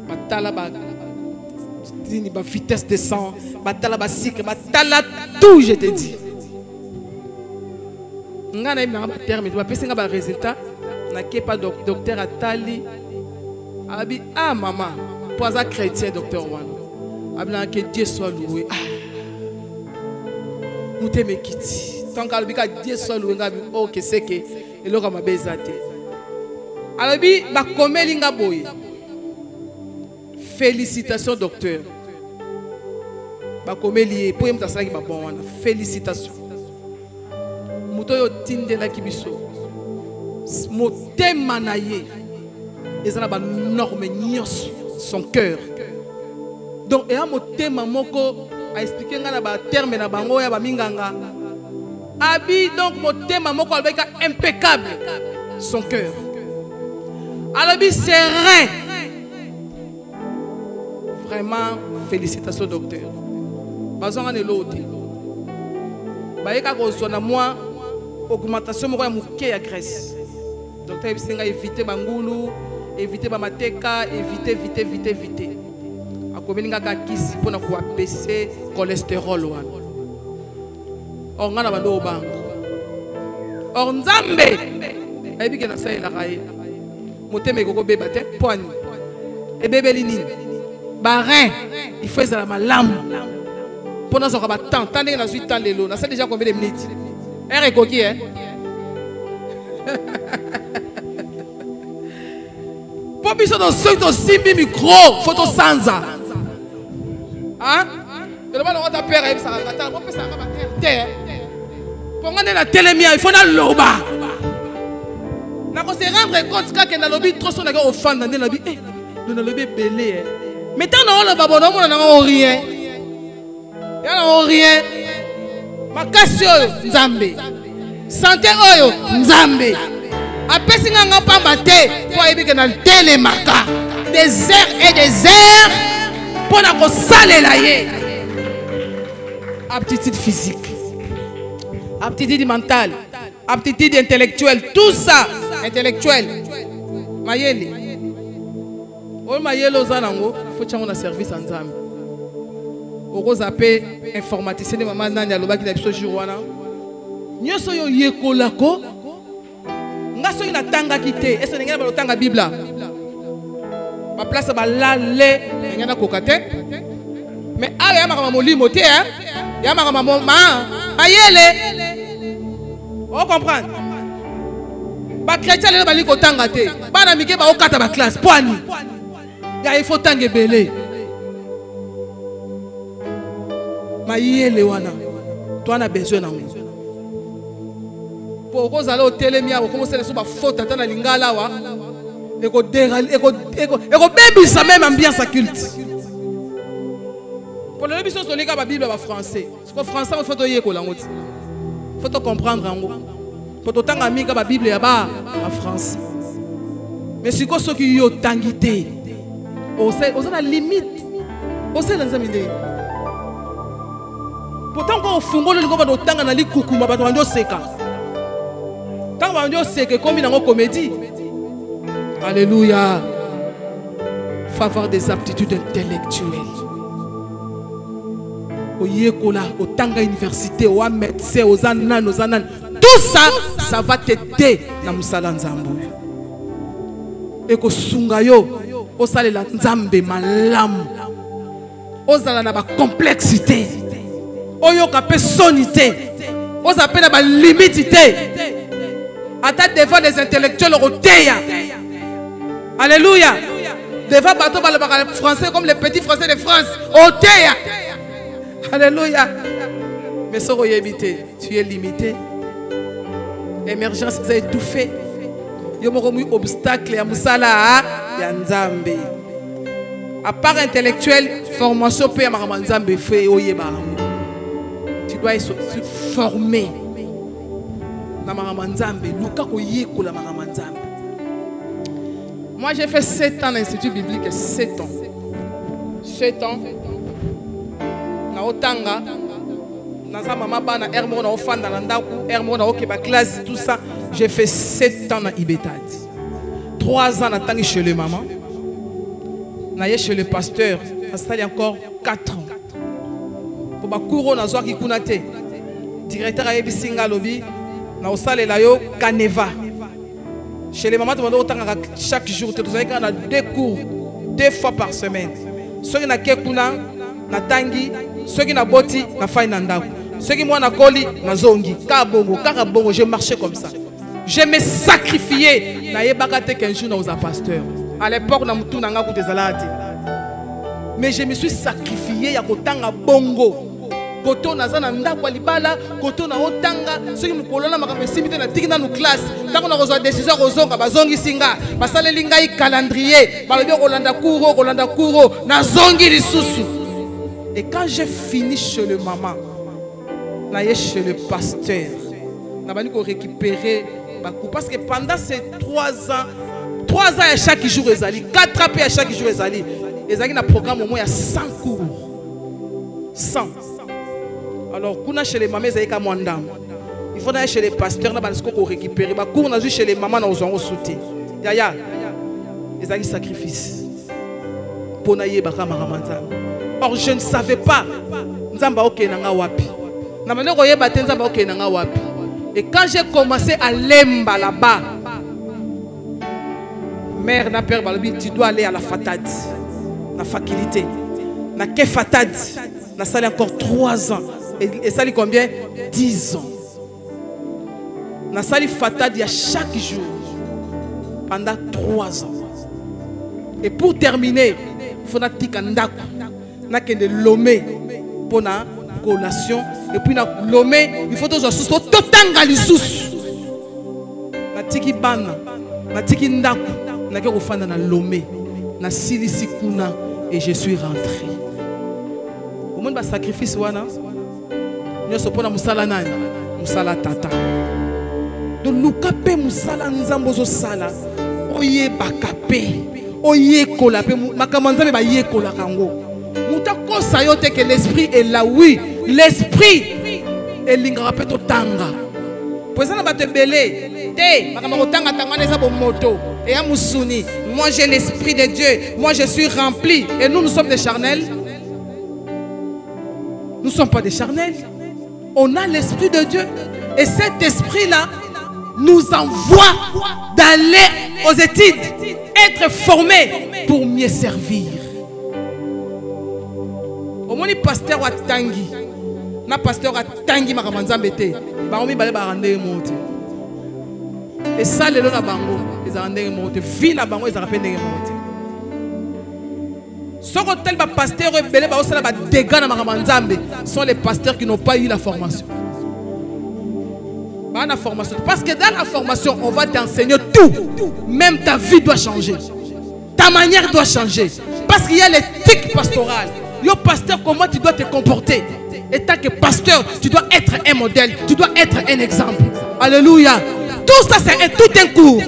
Batala ba ba vitesse de sang, batala ba cycle, batala tout, je te dis. Nga na ima ba terme, ba pesi nga ba résultat, na ke pas docteur atali. Abi ah maman, poisa chrétien docteur wana. Abi na que Dieu soit loué. Mouté me kiti. Tant qu'albi ka Dieu soit loué nga bi oh que c'est que eloko ma bezate. Alabi ba komeli nga boye. Félicitations, docteur. Félicitations. Mutoyo tinde la kibiso. Motema na ye. Ezala ba norme nyos son cœur. Donc et a motema moko a expliquer nga na ba terme na bango ya ba minganga. Abi donc motema moko albeka impeccable son cœur. Alabi serein. Vraiment, félicitations, docteur. Bazon an l'autre. Bayeka kozona moi augmentation moko ya muke ya graisse. Docteur ebisenga éviter bangulu, éviter ba mateka, éviter. Akomelinga ka kisi pona ko baisser cholestérol wana. Or ngana bando bango. Or nzambe ebike na saela kaye. Moteme koko beba te poigne. Et bébé nini. Barin, il faut ça la malam. Pendant ce qu'on temps, tant que la suite tant les lots, ça déjà combien de minutes? Un coquille hein. Pour biso dans ce to simbi micro, photo sanza. Hein? Le mal on t'a père ça attends, on peut ça va terre. Pour on est la télé mia, il faut na loba. Na ko se rendre compte que na lobby trop son na go offend dans na lobby. Nous na lobby belé. Mais tant on le babon on n'a rien. Il y a rien. Makasio Nzambe. Santé oyo Nzambe. Apesi nga pamba te pour ebike na télémarka. Des heures et des heures pour na ko salela ye. Aptitude physique. aptitude mentale, aptitude intellectuelle, tout ça, intellectuel. Mayele. Oh mayele ozanango, faut que on service en zam. Oko zappé informaticien de maman nani aloba ki na biso jour wana. Nyoso yo yekolako. Ngaso ina tanga kité, est-ce que ngena ba tanga Bible? Ba place ba lale, ngena kokate. Mais ah ya makama molimo te hein. Ya makama mama, mayele. On comprend. Ba chrétien le bali ko tanga te. Bana mike ba okata ba classe poani. Ya il faut tangue belé. Mayele wana. Toi na besoin na ngo. Pour cause aller au télémia ou commencer les ba faute ata na lingala wa. Eko baby ça même ambiance à culte. Pour le biso so leka ba Bible ba français. Parce que français il faut to yeko lango. Faut to comprendre ngo. Faut to tanga mika ba Bible ya ba en français. Mais si ko so ki yo tangité. On a limite. On sait les amis. Pourtant quand on fungo le ngo ba do tanga na li kukuma ba to seka. Tant on do seka comme dans comédie. Alléluia. Faut avoir des aptitudes intellectuelles. Au yekola, au tanga université, au médecin, aux anan, tout ça, ça va t'aider dans musala nzambu. Et ko sungayo, au sale la nzambe malam, au sala na ba complexité, au yoka personnalité, au appelle na ba limitité. Ata devant les intellectuels au teya. Alléluia. Devant bateau le français comme les petits français de France, au teya. Alléluia. Mais ce que tu es limité. L'émergence est étouffée. Il y a un obstacle à Moussala, Yanzambe. À part intellectuel, formation peut y Nzambe fait tu dois être formé. Moi j'ai fait 7 ans dans l'Institut biblique, 7 ans. 7 ans. Na otanga naza mama bana ermo na ofanda na ndaku ermo na okeba classe tout ça j'ai fait 7 ans na Ibetadi 3 ans na tangi chez le maman na ye chez le pasteur installé encore 4 ans pour ba couro na zwa ki kuna te directeur a yebisinga lobi na osalela yo Kaneva chez les mamans tu otanga chaque jour tu savais qu'on a 2 cours 2 fois par semaine ceux qui na kekuna na tangi ceux qui na boti na fai na ndako ceux qui moi na koli na zongi ka bongo je marchais comme ça je me sacrifiais na yebaka te qu'un jour na aux pasteur à l'époque na mutu na nga ku tezalati mais je me suis sacrifié ya kotanga bongo koto na zana ndako libala koto na otanga ceux qui mukolona makambe simite na tikina no classe tango na kozwa décision kozonga bazongi singa basaleli ngai calendrier balobi kolanda kuro na zongi lisusu. Et quand j'ai fini chez le maman, chez le pasteur, je récupérer parce que pendant ces 3 ans à chaque jour, 4 ans à chaque jour, ils ont un programme au moins à 100 cours. 100. Alors, quand on chez les mamans, il faut aller chez les pasteurs, pour récupérer. Quand on a chez les mamans, on a soutien. Yaya, ils ont un sacrifice. Pour naïe bakamaramaza. Or je ne savais pas Nzamba okenanga wapi. Na mane koye baté Nzamba okenanga wapi. Et quand j'ai commencé à lemba là-bas, mère na père balobi tu dois aller à la fatade. La faculté. Na ke fatade. Na sali encore 3 ans. Et sali combien? 10 ans. Na sali fatade il y a chaque jour pendant 3 ans. Et pour terminer, il faut natika ndaku. Na kende lomé pour na collation et puis na lomé il faut tous sous totanga lisusu na tiki bana na tiki ndaku na ke kofanda na lomé na silisi kuna et je suis rentré au monde ba sacrifice wana nyoso pona musala nani musala tata de lukape musala nzambo zo sala oye bakape oye kola pe makamanza ba ye kola kango. Que l'esprit est là, oui. L'esprit elingaka pe to tanga poza na bato belé te makamako tanga tanga neza bo moto et à musuni moi j'ai l'esprit de Dieu, moi je suis rempli et nous sommes des charnels. Nous ne sommes pas des charnels. On a l'esprit de Dieu et cet esprit là nous envoie d'aller aux études, être formés pour mieux servir. Au moins, pasteur wa tangi, na pasteur wa tangi makamanzambete, baomi bale barande monte. Et ça le na bango, ils arande monte. Vie na bango, ils arapende monte. Ce hôtel ba pasteur belé ba osala ba dégâts na makamanzambe sont les pasteurs qui n'ont pas eu la formation. La formation. Parce que dans la formation, on va t'enseigner tout. Même ta vie doit changer. Ta manière doit changer. Parce qu'il y a l'éthique pastorale. Yo pasteur, comment tu dois te comporter. Et tant que pasteur, tu dois être un modèle. Tu dois être un exemple. Alléluia. Tout ça, c'est tout un cours.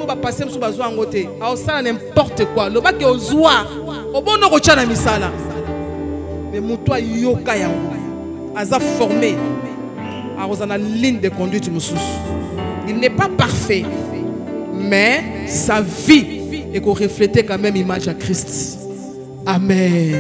On va passer sur besoin côté. Ça n'importe quoi. Le bac est au soir. Au bon no rocha na misala. Mais moutoua yoka yango. Aza formé. À ligne de conduite. Il n'est pas parfait, mais sa vie est qu'on reflète quand même l'image à Christ. Amen.